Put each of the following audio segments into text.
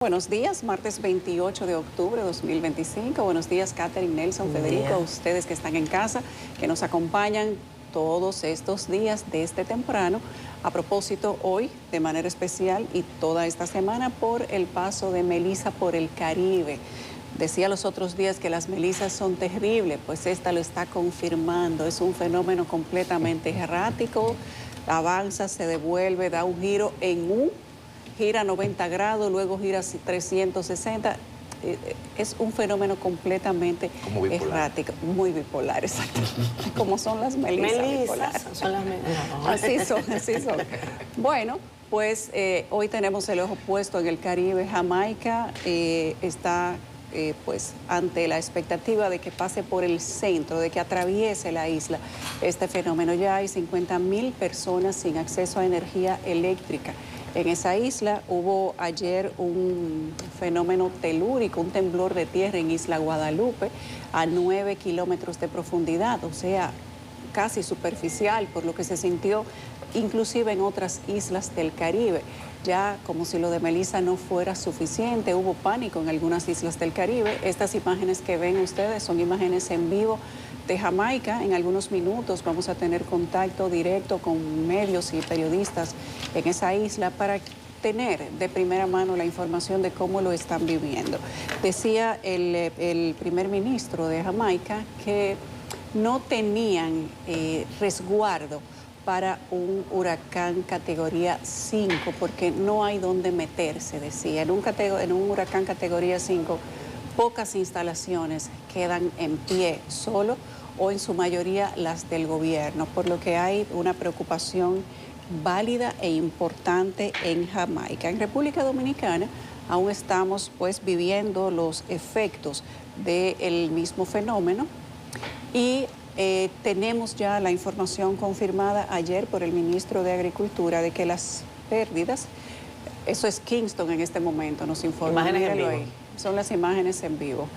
Buenos días, martes 28 de octubre de 2025. Buenos días, Catherine, Nelson, Federico, a ustedes que están en casa, que nos acompañan todos estos días desde temprano. A propósito, hoy de manera especial y toda esta semana por el paso de Melissa por el Caribe. Decía los otros días que las melisas son terribles, pues esta lo está confirmando. Es un fenómeno completamente errático, avanza, se devuelve, da un giro en gira 90 grados, luego gira 360. Es un fenómeno completamente errático, muy bipolar, exacto. Como son las melisas bipolares. Son las melisas. Así son. Bueno, pues hoy tenemos el ojo puesto en el Caribe. Jamaica está pues ante la expectativa de que pase por el centro, de que atraviese la isla este fenómeno. Ya hay 50.000 personas sin acceso a energía eléctrica. En esa isla hubo ayer un fenómeno telúrico, un temblor de tierra en Isla Guadalupe a 9 kilómetros de profundidad, o sea, casi superficial, por lo que se sintió inclusive en otras islas del Caribe. Ya como si lo de Melissa no fuera suficiente, hubo pánico en algunas islas del Caribe. Estas imágenes que ven ustedes son imágenes en vivo de Jamaica. En algunos minutos vamos a tener contacto directo con medios y periodistas en esa isla para tener de primera mano la información de cómo lo están viviendo. Decía el primer ministro de Jamaica que no tenían resguardo para un huracán categoría 5, porque no hay dónde meterse, decía. En un huracán categoría 5, pocas instalaciones quedan en pie solo, o en su mayoría las del gobierno, por lo que hay una preocupación válida e importante en Jamaica. En República Dominicana aún estamos pues viviendo los efectos del mismo fenómeno y tenemos ya la información confirmada ayer por el ministro de Agricultura de que las pérdidas, eso es Kingston en este momento, nos informa. Imágenes en vivo. Ahí. Son las imágenes en vivo.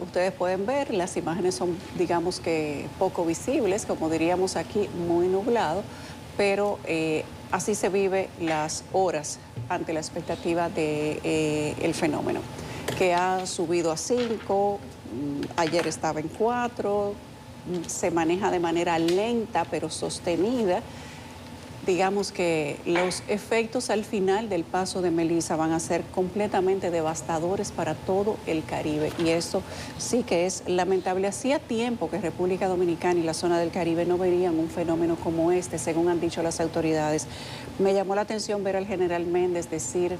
Ustedes pueden ver, las imágenes son, digamos que poco visibles, como diríamos aquí, muy nublado, pero así se vive las horas ante la expectativa del fenómeno, que ha subido a 5, ayer estaba en 4, se maneja de manera lenta pero sostenida. Digamos que los efectos al final del paso de Melissa van a ser completamente devastadores para todo el Caribe, y eso sí que es lamentable. Hacía tiempo que República Dominicana y la zona del Caribe no verían un fenómeno como este, según han dicho las autoridades. Me llamó la atención ver al general Méndez decir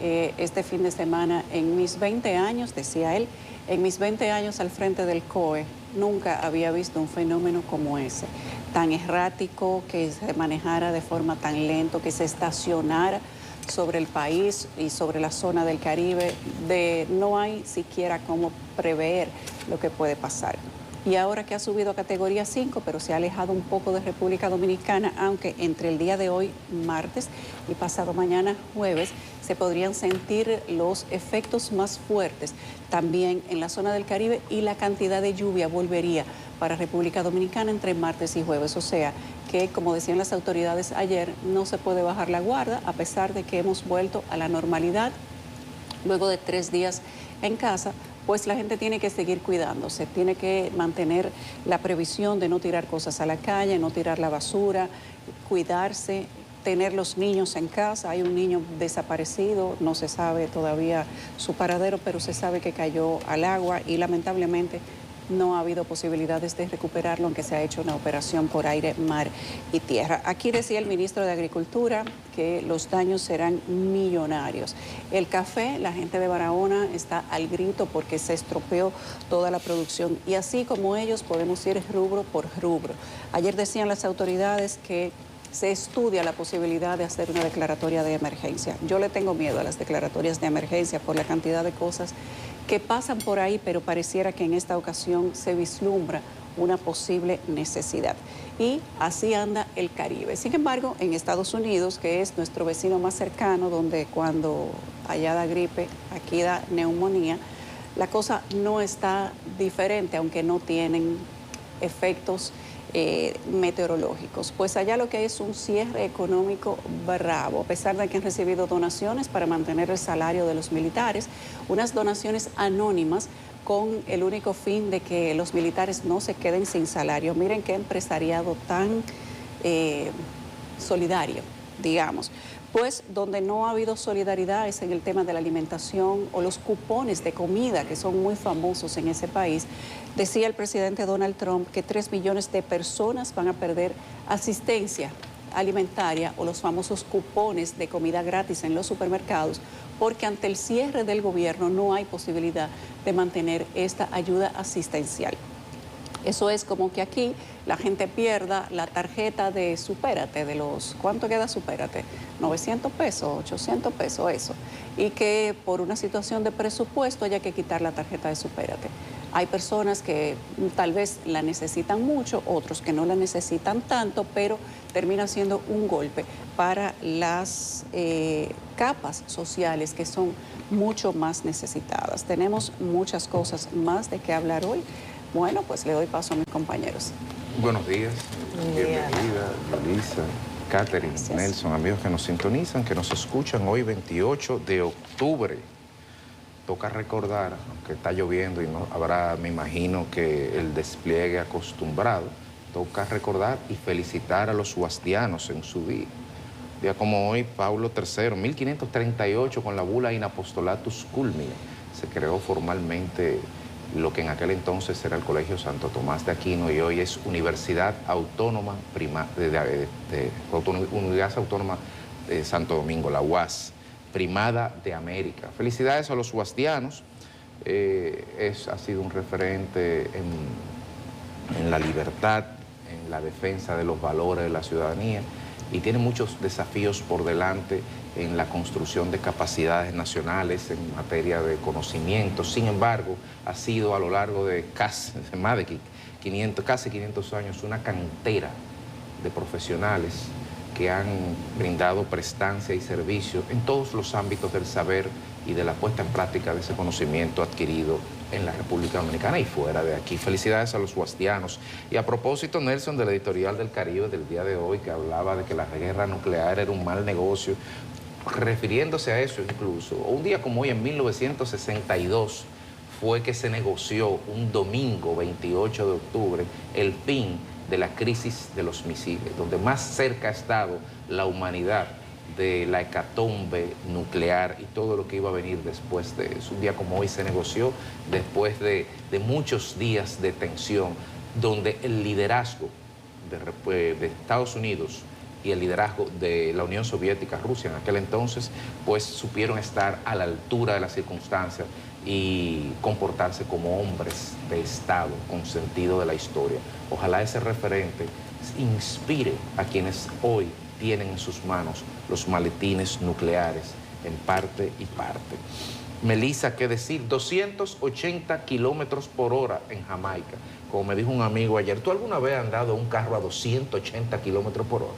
este fin de semana: en mis 20 años, decía él, en mis 20 años al frente del COE, nunca había visto un fenómeno como ese, tan errático, que se manejara de forma tan lento, que se estacionara sobre el país y sobre la zona del Caribe. No hay siquiera cómo prever lo que puede pasar. Y ahora que ha subido a categoría 5, pero se ha alejado un poco de República Dominicana, aunque entre el día de hoy, martes, y pasado mañana, jueves, se podrían sentir los efectos más fuertes también en la zona del Caribe, y la cantidad de lluvia volvería para República Dominicana entre martes y jueves. O sea que, como decían las autoridades ayer, no se puede bajar la guardia, a pesar de que hemos vuelto a la normalidad luego de 3 días en casa. Pues la gente tiene que seguir cuidándose, tiene que mantener la previsión de no tirar cosas a la calle, no tirar la basura, cuidarse, tener los niños en casa. Hay un niño desaparecido, no se sabe todavía su paradero, pero se sabe que cayó al agua y lamentablemente no ha habido posibilidades de recuperarlo, aunque se ha hecho una operación por aire, mar y tierra. Aquí decía el ministro de Agricultura que los daños serán millonarios. El café, la gente de Barahona está al grito porque se estropeó toda la producción, y así como ellos podemos ir rubro por rubro. Ayer decían las autoridades que se estudia la posibilidad de hacer una declaratoria de emergencia. Yo le tengo miedo a las declaratorias de emergencia por la cantidad de cosas que pasan por ahí, pero pareciera que en esta ocasión se vislumbra una posible necesidad. Y así anda el Caribe. Sin embargo, en Estados Unidos, que es nuestro vecino más cercano, donde cuando allá da gripe, aquí da neumonía, la cosa no está diferente, aunque no tienen efectos meteorológicos. Pues allá lo que hay es un cierre económico bravo, a pesar de que han recibido donaciones para mantener el salario de los militares, unas donaciones anónimas con el único fin de que los militares no se queden sin salario. Miren qué empresariado tan solidario, digamos. Pues donde no ha habido solidaridad es en el tema de la alimentación o los cupones de comida, que son muy famosos en ese país. Decía el presidente Donald Trump que 3 millones de personas van a perder asistencia alimentaria o los famosos cupones de comida gratis en los supermercados, porque ante el cierre del gobierno no hay posibilidad de mantener esta ayuda asistencial. Eso es como que aquí la gente pierda la tarjeta de Supérate, de los, ¿cuánto queda Supérate? 900 pesos, 800 pesos, eso. Y que por una situación de presupuesto haya que quitar la tarjeta de Supérate. Hay personas que tal vez la necesitan mucho, otros que no la necesitan tanto, pero termina siendo un golpe para las capas sociales que son mucho más necesitadas. Tenemos muchas cosas más de qué hablar hoy. Bueno, pues le doy paso a mis compañeros. Buenos días, bienvenida, Yulisa, Catherine, gracias. Nelson, amigos que nos sintonizan, que nos escuchan hoy 28 de octubre. Toca recordar, aunque está lloviendo y no habrá, me imagino, que el despliegue acostumbrado, toca recordar y felicitar a los suastianos en su día. Día como hoy, Pablo III, 1538, con la bula In Apostolatus Culmine, se creó formalmente lo que en aquel entonces era el Colegio Santo Tomás de Aquino y hoy es Universidad Autónoma Universidad Autónoma de Santo Domingo, la UAS, primada de América. Felicidades a los suastianos, ha sido un referente en la libertad, en la defensa de los valores de la ciudadanía y tiene muchos desafíos por delante en la construcción de capacidades nacionales en materia de conocimiento. Sin embargo, ha sido a lo largo de casi 500 años una cantera de profesionales que han brindado prestancia y servicio en todos los ámbitos del saber y de la puesta en práctica de ese conocimiento adquirido en la República Dominicana y fuera de aquí. Felicidades a los suastianos. Y a propósito, Nelson, del editorial del Caribe del día de hoy, que hablaba de que la guerra nuclear era un mal negocio, refiriéndose a eso incluso, un día como hoy, en 1962, fue que se negoció un domingo 28 de octubre el fin de la crisis de los misiles, donde más cerca ha estado la humanidad de la hecatombe nuclear y todo lo que iba a venir después de eso. Un día como hoy se negoció después de muchos días de tensión, donde el liderazgo de Estados Unidos y el liderazgo de la Unión Soviética, Rusia en aquel entonces, pues supieron estar a la altura de las circunstancias y comportarse como hombres de Estado con sentido de la historia. Ojalá ese referente inspire a quienes hoy tienen en sus manos los maletines nucleares en parte y parte. Melissa, ¿qué decir? 280 kilómetros por hora en Jamaica. Como me dijo un amigo ayer, ¿tú alguna vez has andado un carro a 280 kilómetros por hora?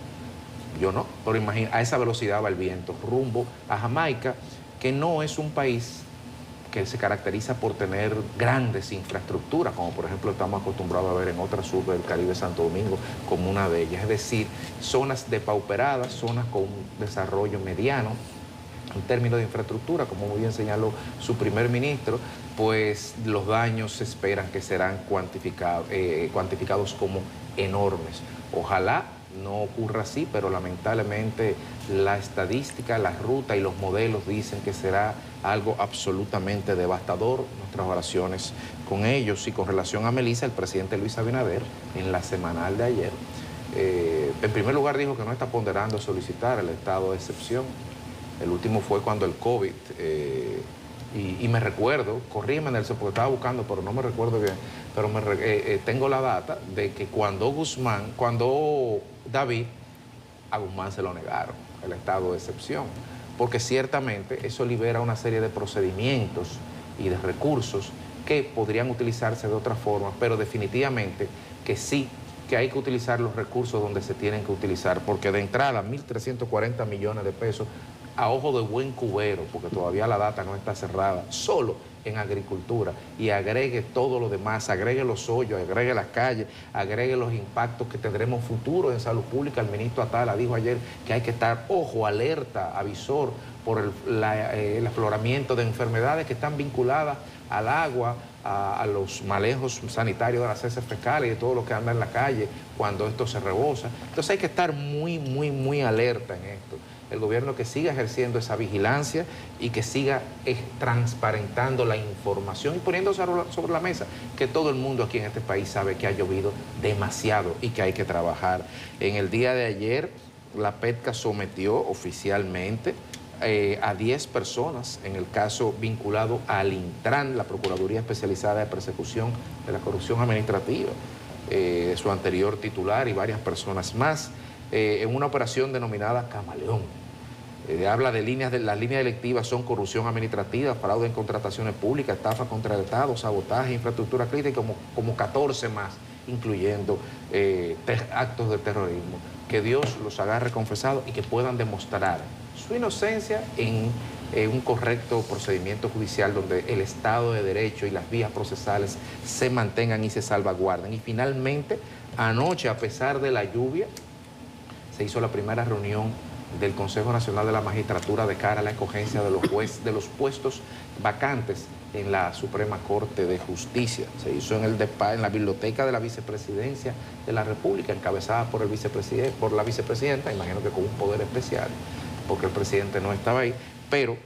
Yo no, pero imagina, a esa velocidad va el viento rumbo a Jamaica, que no es un país que se caracteriza por tener grandes infraestructuras, como por ejemplo estamos acostumbrados a ver en otras urbes del Caribe, Santo Domingo, como una de ellas. Es decir, zonas depauperadas, zonas con un desarrollo mediano. En términos de infraestructura, como muy bien señaló su primer ministro, pues los daños se esperan que serán cuantificados como enormes. Ojalá no ocurra así, pero lamentablemente la estadística, la ruta y los modelos dicen que será algo absolutamente devastador. Nuestras oraciones con ellos. Y con relación a Melissa, el presidente Luis Abinader, en la semanal de ayer, en primer lugar dijo que no está ponderando solicitar el estado de excepción. El último fue cuando el COVID, y me recuerdo, corrígeme Nelson, porque estaba buscando, pero no me recuerdo bien, pero tengo la data de que cuando David, a Guzmán se lo negaron, el estado de excepción, porque ciertamente eso libera una serie de procedimientos y de recursos que podrían utilizarse de otra forma, pero definitivamente que sí, que hay que utilizar los recursos donde se tienen que utilizar, porque de entrada 1.340 millones de pesos a ojo de buen cubero, porque todavía la data no está cerrada, solo en agricultura, y agregue todo lo demás, agregue los hoyos, agregue las calles, agregue los impactos que tendremos futuros en salud pública. El ministro Atala dijo ayer que hay que estar, ojo, alerta, avisor, por el afloramiento de enfermedades que están vinculadas al agua, a los manejos sanitarios de las heces fecales y de todo lo que anda en la calle cuando esto se rebosa. Entonces hay que estar muy alerta en esto. El gobierno que siga ejerciendo esa vigilancia y que siga transparentando la información y poniendo sobre la mesa que todo el mundo aquí en este país sabe que ha llovido demasiado y que hay que trabajar. En el día de ayer, la PETCA sometió oficialmente a 10 personas en el caso vinculado al Intran, la Procuraduría Especializada de Persecución de la Corrupción Administrativa, su anterior titular y varias personas más, en una operación denominada Camaleón. Habla de las líneas electivas son corrupción administrativa, fraude en contrataciones públicas, estafa contra el Estado, sabotaje, infraestructura crítica, como 14 más, incluyendo actos de terrorismo. Que Dios los agarre confesados y que puedan demostrar su inocencia en un correcto procedimiento judicial donde el Estado de Derecho y las vías procesales se mantengan y se salvaguarden. Y finalmente, anoche, a pesar de la lluvia, se hizo la primera reunión del Consejo Nacional de la Magistratura de cara a la escogencia de los puestos vacantes en la Suprema Corte de Justicia. Se hizo en la biblioteca de la Vicepresidencia de la República, encabezada por la vicepresidenta, imagino que con un poder especial, porque el presidente no estaba ahí, pero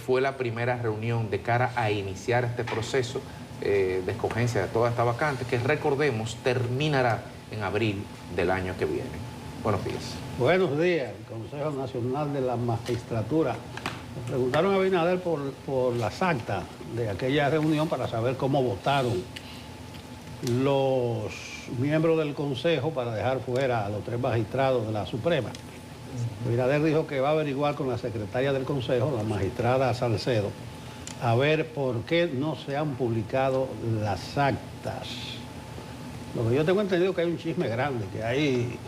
fue la primera reunión de cara a iniciar este proceso de escogencia de toda esta vacante, que recordemos terminará en abril del año que viene. Buenos días. Buenos días, el Consejo Nacional de la Magistratura. Me preguntaron a Abinader por las actas de aquella reunión para saber cómo votaron los miembros del Consejo para dejar fuera a los 3 magistrados de la Suprema. Abinader dijo que va a averiguar con la secretaria del Consejo, la magistrada Salcedo, a ver por qué no se han publicado las actas. Lo que yo tengo entendido que hay un chisme grande, que hay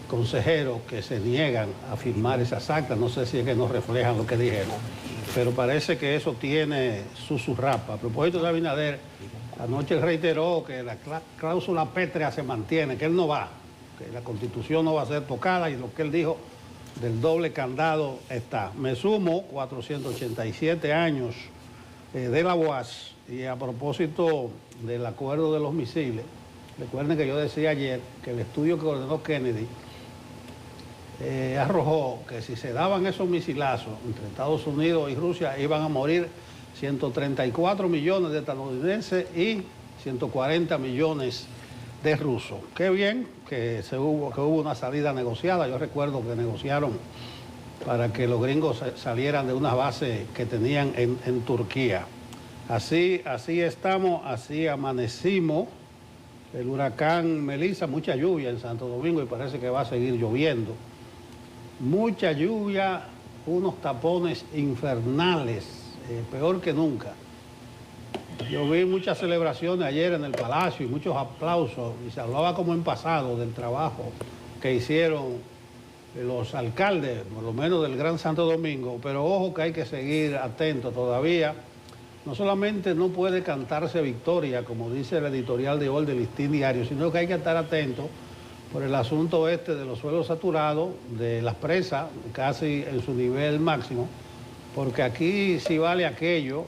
consejeros que se niegan a firmar esas actas. No sé si es que no reflejan lo que dijeron, pero parece que eso tiene su surrapa. A propósito de Abinader, anoche reiteró que la cláusula pétrea se mantiene, que él no va, que la Constitución no va a ser tocada, y lo que él dijo del doble candado está. Me sumo 487 años de la UAS, y a propósito del acuerdo de los misiles, recuerden que yo decía ayer que el estudio que ordenó Kennedy arrojó que si se daban esos misilazos entre Estados Unidos y Rusia iban a morir 134 millones de estadounidenses y 140 millones de rusos. Qué bien que hubo una salida negociada. Yo recuerdo que negociaron para que los gringos salieran de una base que tenían en Turquía. Así estamos, así amanecimos. El huracán Melissa, mucha lluvia en Santo Domingo y parece que va a seguir lloviendo. Mucha lluvia, unos tapones infernales, peor que nunca. Yo vi muchas celebraciones ayer en el Palacio y muchos aplausos, y se hablaba como en pasado del trabajo que hicieron los alcaldes, por lo menos del Gran Santo Domingo, pero ojo que hay que seguir atentos todavía. No solamente no puede cantarse victoria, como dice el editorial de hoy del Listín Diario, sino que hay que estar atentos por el asunto este de los suelos saturados, de las presas, casi en su nivel máximo, porque aquí sí vale aquello,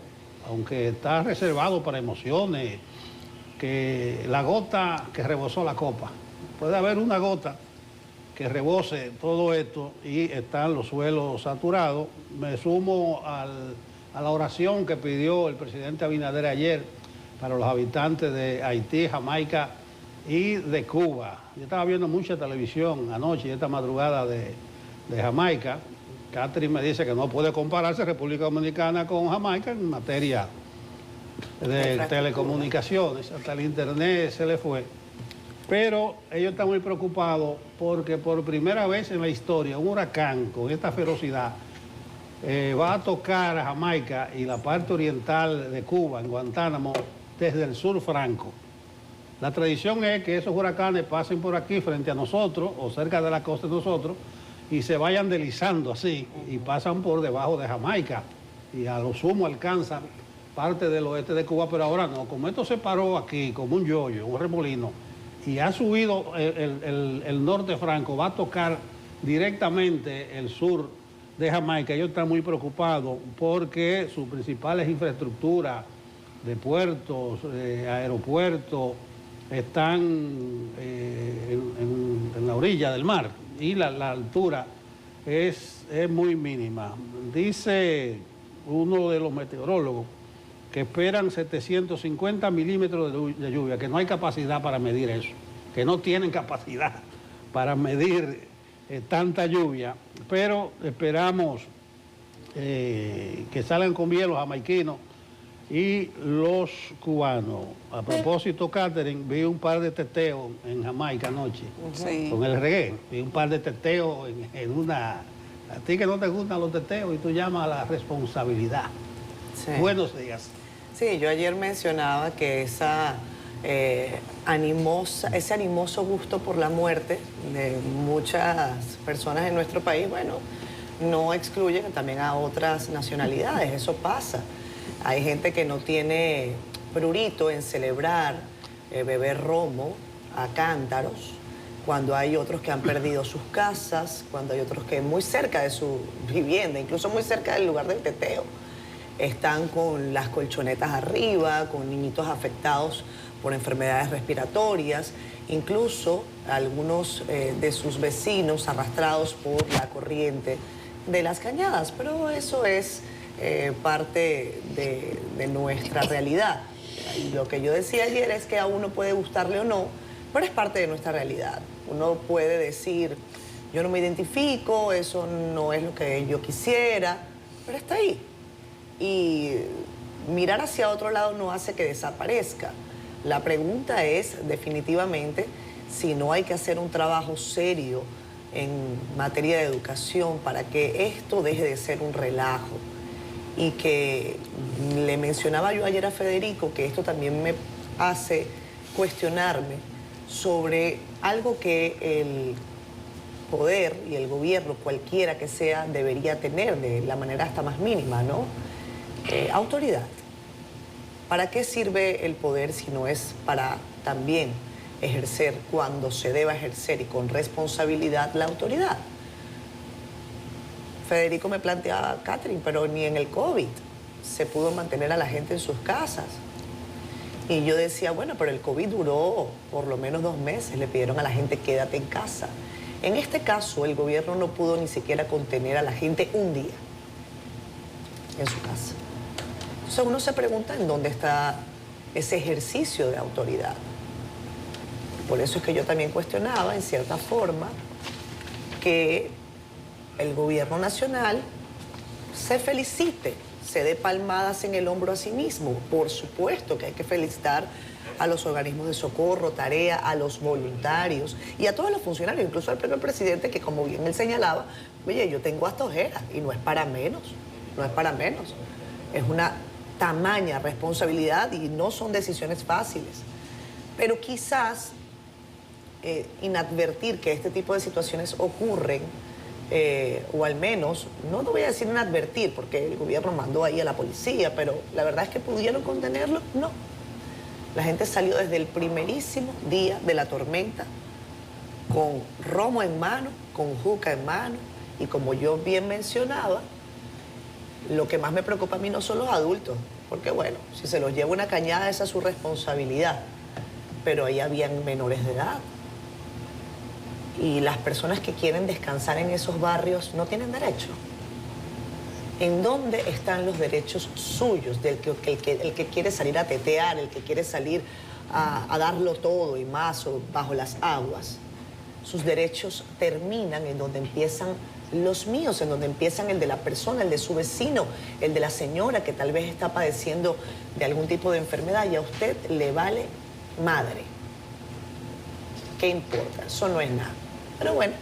aunque está reservado para emociones, que la gota que rebosó la copa. Puede haber una gota que rebose todo esto y están los suelos saturados. Me sumo a la oración que pidió el presidente Abinader ayer para los habitantes de Haití, Jamaica y de Cuba. Yo estaba viendo mucha televisión anoche y esta madrugada de Jamaica. Catherine me dice que no puede compararse República Dominicana con Jamaica en materia de telecomunicaciones. Hasta el internet se le fue. Pero ellos están muy preocupados porque por primera vez en la historia un huracán con esta ferocidad va a tocar a Jamaica y la parte oriental de Cuba, en Guantánamo, desde el sur franco. La tradición es que esos huracanes pasen por aquí frente a nosotros o cerca de la costa de nosotros y se vayan deslizando así y pasan por debajo de Jamaica y a lo sumo alcanzan parte del oeste de Cuba, pero ahora no. Como esto se paró aquí como un yoyo, un remolino, y ha subido el norte franco, va a tocar directamente el sur de Jamaica. Ellos están muy preocupados porque sus principales infraestructuras de puertos, aeropuertos, están en la orilla del mar y la altura es muy mínima. Dice uno de los meteorólogos que esperan 750 milímetros de lluvia, que no hay capacidad para medir eso, que no tienen capacidad para medir tanta lluvia, pero esperamos que salgan con bien los jamaiquinos y los cubanos. A propósito, Catherine, vi un par de teteos en Jamaica anoche, Sí. con el reggae, vi un par de teteos en una... A ti que no te gustan los teteos y tú llamas a la responsabilidad. Sí. Buenos días. Sí, yo ayer mencionaba que ese animoso gusto por la muerte de muchas personas en nuestro país, bueno, no excluye también a otras nacionalidades, eso pasa. Hay gente que no tiene prurito en celebrar, beber romo a cántaros, cuando hay otros que han perdido sus casas, cuando hay otros que muy cerca de su vivienda, incluso muy cerca del lugar del teteo, están con las colchonetas arriba, con niñitos afectados por enfermedades respiratorias, incluso algunos de sus vecinos arrastrados por la corriente de las cañadas. Pero eso es parte de nuestra realidad. Y lo que yo decía ayer es que a uno puede gustarle o no, pero es parte de nuestra realidad. Uno puede decir, yo no me identifico, eso no es lo que yo quisiera, pero está ahí. Y mirar hacia otro lado no hace que desaparezca. La pregunta es, definitivamente, si no hay que hacer un trabajo serio en materia de educación para que esto deje de ser un relajo. Y que le mencionaba yo ayer a Federico que esto también me hace cuestionarme sobre algo que el poder y el gobierno, cualquiera que sea, debería tener de la manera hasta más mínima, ¿no? Autoridad. ¿Para qué sirve el poder si no es para también ejercer cuando se deba ejercer y con responsabilidad la autoridad? Federico me planteaba, Catherine, pero ni en el COVID se pudo mantener a la gente en sus casas. Y yo decía, bueno, pero el COVID duró por lo menos 2 meses, le pidieron a la gente quédate en casa. En este caso, el gobierno no pudo ni siquiera contener a la gente un día en su casa. Entonces uno se pregunta en dónde está ese ejercicio de autoridad. Por eso es que yo también cuestionaba, en cierta forma, que el gobierno nacional se felicite, se dé palmadas en el hombro a sí mismo. Por supuesto que hay que felicitar a los organismos de socorro, tarea, a los voluntarios y a todos los funcionarios, incluso al propio presidente, que como bien él señalaba, oye, yo tengo hasta ojeras y no es para menos, no es para menos. Es una tamaña responsabilidad y no son decisiones fáciles. Pero quizás inadvertir que este tipo de situaciones ocurren, o al menos, no voy a decir inadvertir, porque el gobierno mandó ahí a la policía, pero la verdad es que pudieron contenerlo, no. La gente salió desde el primerísimo día de la tormenta, con romo en mano, con juca en mano, y como yo bien mencionaba, lo que más me preocupa a mí no son los adultos, porque bueno, si se los lleva una cañada, esa es su responsabilidad, pero ahí habían menores de edad. Y las personas que quieren descansar en esos barrios no tienen derecho. ¿En dónde están los derechos suyos del el que quiere salir a tetear, el que quiere salir a darlo todo y más o bajo las aguas? Sus derechos terminan en donde empiezan los míos, en donde empiezan el de la persona, el de su vecino, el de la señora que tal vez está padeciendo de algún tipo de enfermedad y a usted le vale madre. ¿Qué importa? Eso no es nada. Pero bueno,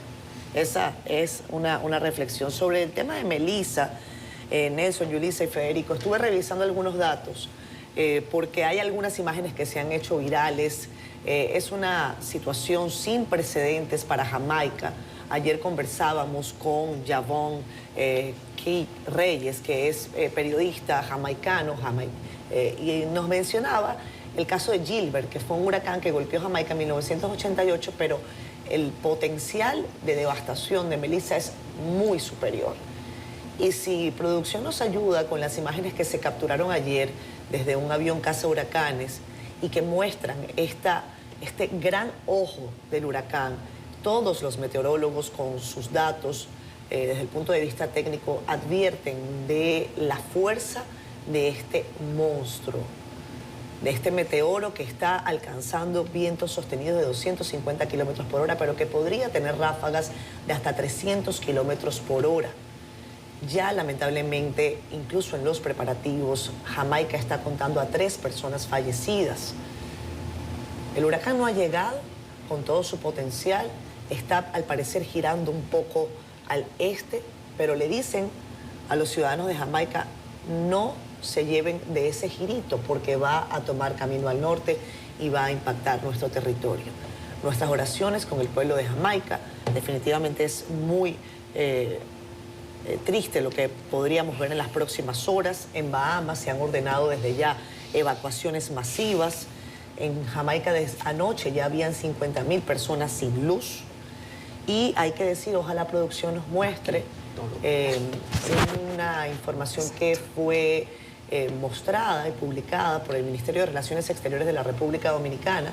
esa es una reflexión. Sobre el tema de Melissa, Nelson, Yulisa y Federico, estuve revisando algunos datos porque hay algunas imágenes que se han hecho virales. Es una situación sin precedentes para Jamaica. Ayer conversábamos con Javon Keith Reyes, que es periodista jamaicano, y nos mencionaba el caso de Gilbert, que fue un huracán que golpeó Jamaica en 1988, pero el potencial de devastación de Melissa es muy superior. Y si producción nos ayuda con las imágenes que se capturaron ayer desde un avión caza huracanes y que muestran este gran ojo del huracán, todos los meteorólogos con sus datos desde el punto de vista técnico advierten de la fuerza de este monstruo, de este meteoro que está alcanzando vientos sostenidos de 250 kilómetros por hora, pero que podría tener ráfagas de hasta 300 kilómetros por hora. Ya lamentablemente, incluso en los preparativos, Jamaica está contando a 3 personas fallecidas. El huracán no ha llegado con todo su potencial, está al parecer girando un poco al este, pero le dicen a los ciudadanos de Jamaica, no se lleven de ese girito porque va a tomar camino al norte y va a impactar nuestro territorio. Nuestras oraciones con el pueblo de Jamaica, definitivamente es muy triste lo que podríamos ver en las próximas horas. En Bahamas se han ordenado desde ya evacuaciones masivas. En Jamaica desde anoche ya habían 50.000 personas sin luz. Y hay que decir, ojalá producción nos muestre una información que fue mostrada y publicada por el Ministerio de Relaciones Exteriores de la República Dominicana,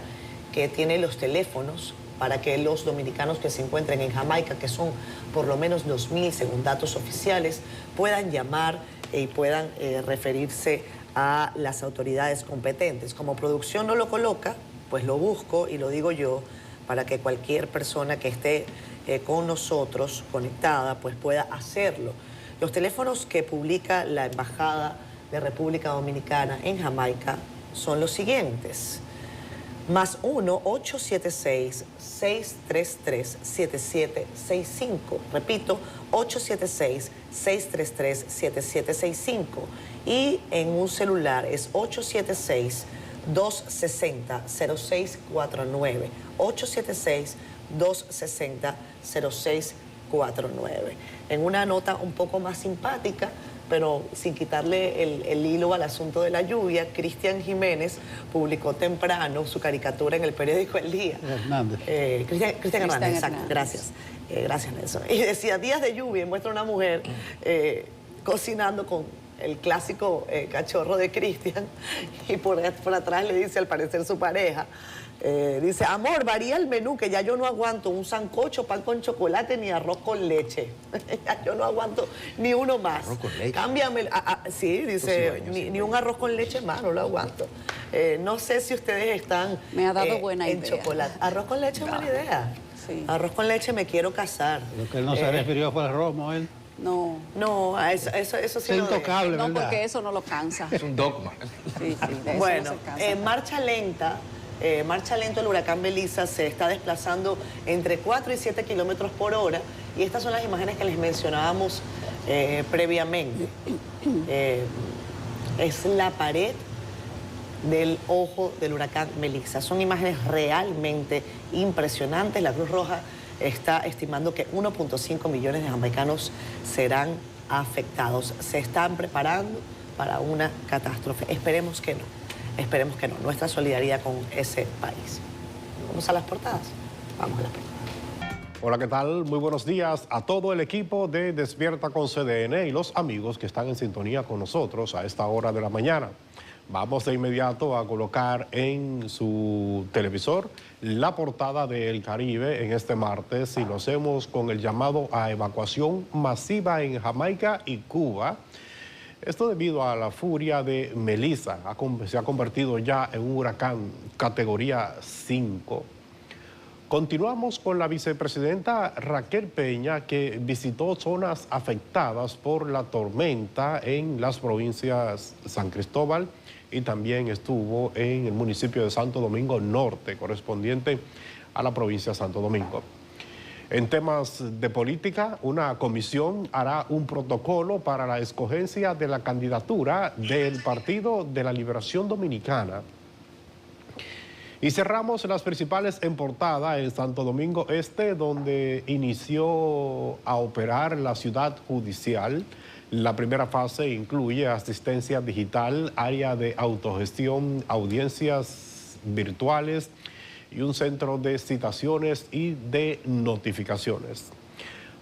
que tiene los teléfonos para que los dominicanos que se encuentren en Jamaica, que son por lo menos 2.000 según datos oficiales, puedan llamar y puedan referirse a las autoridades competentes. Como producción no lo coloca, pues lo busco y lo digo yo, para que cualquier persona que esté con nosotros conectada pues pueda hacerlo. Los teléfonos que publica la Embajada de República Dominicana en Jamaica son los siguientes: +1 876-633-7765. Repito, 876-633-7765. Y en un celular es 876-260-0649. 876-260-0649. En una nota un poco más simpática, pero sin quitarle el hilo al asunto de la lluvia, Cristian Jiménez publicó temprano su caricatura en el periódico El Día. Hernández. Cristian Hernández, exacto, gracias. Gracias, Nelson. Y decía, días de lluvia, y muestra una mujer cocinando con el clásico cachorro de Cristian, y por atrás le dice, al parecer, su pareja, dice, amor, varía el menú, que ya yo no aguanto un sancocho, pan con chocolate, ni arroz con leche. Ya yo no aguanto ni uno más. ¿Arroz con leche? Cámbiame. Sí, dice, ni un arroz con leche más, no lo aguanto. No sé si ustedes están Me ha dado buena en idea. chocolate. Arroz con leche es buena idea. Sí. Arroz con leche, me quiero casar. Lo que él no se refirió fue al romo, él. No, No, a eso sí Es lo intocable, no, ¿verdad? porque eso no lo cansa. Es un dogma. Sí, sí, de eso Bueno, no se cansa. marcha lento el huracán Melissa se está desplazando entre 4 y 7 kilómetros por hora, y estas son las imágenes que les mencionábamos previamente. Es la pared del ojo del huracán Melissa. Son imágenes realmente impresionantes. La Cruz Roja está estimando que 1.5 millones de jamaicanos serán afectados. Se están preparando para una catástrofe. Esperemos que no. Esperemos que no. Nuestra solidaridad con ese país. ¿Vamos a las portadas? Vamos a las portadas. Hola, ¿qué tal? Muy buenos días a todo el equipo de Despierta con CDN y los amigos que están en sintonía con nosotros a esta hora de la mañana. Vamos de inmediato a colocar en su televisor la portada de El Caribe en este martes, y lo hacemos con el llamado a evacuación masiva en Jamaica y Cuba. Esto debido a la furia de Melissa. Se ha convertido ya en un huracán categoría 5. Continuamos con la vicepresidenta Raquel Peña, que visitó zonas afectadas por la tormenta en las provincias San Cristóbal, y también estuvo en el municipio de Santo Domingo Norte, correspondiente a la provincia de Santo Domingo. En temas de política, una comisión hará un protocolo para la escogencia de la candidatura del Partido de la Liberación Dominicana. Y cerramos las principales en portada en Santo Domingo Este, donde inició a operar la ciudad judicial. La primera fase incluye asistencia digital, área de autogestión, audiencias virtuales y un centro de citaciones y de notificaciones.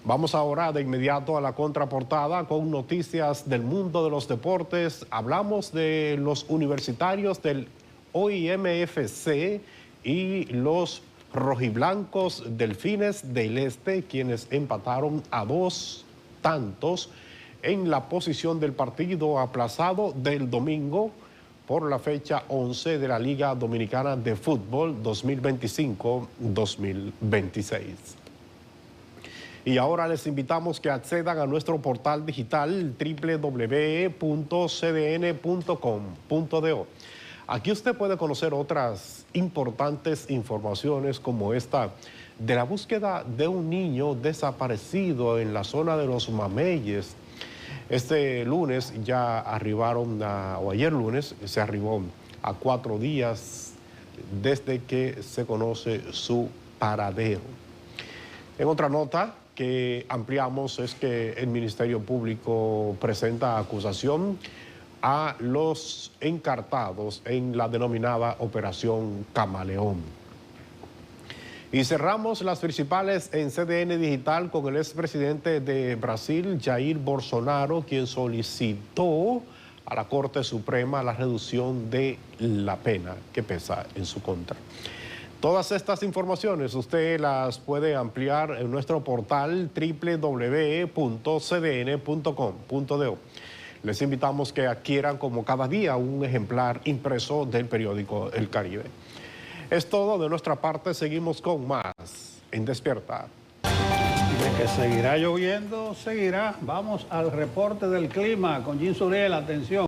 Vamos ahora de inmediato a la contraportada con noticias del mundo de los deportes. Hablamos de los universitarios del OIMFC y los rojiblancos Delfines del Este, quienes empataron a 2 tantos en la posición del partido aplazado del domingo por la fecha 11 de la Liga Dominicana de Fútbol 2025-2026. Y ahora les invitamos que accedan a nuestro portal digital www.cdn.com.do. Aquí usted puede conocer otras importantes informaciones como esta de la búsqueda de un niño desaparecido en la zona de los Mameyes. Este lunes ya arribaron, o ayer lunes, se arribó a 4 días desde que se conoce su paradero. En otra nota que ampliamos es que el Ministerio Público presenta acusación a los encartados en la denominada Operación Camaleón. Y cerramos las principales en CDN Digital con el expresidente de Brasil, Jair Bolsonaro, quien solicitó a la Corte Suprema la reducción de la pena que pesa en su contra. Todas estas informaciones usted las puede ampliar en nuestro portal www.cdn.com.do. Les invitamos que adquieran como cada día un ejemplar impreso del periódico El Caribe. Es todo de nuestra parte, seguimos con más en Despierta. De que seguirá lloviendo, seguirá. Vamos al reporte del clima con Jim Suriel, atención.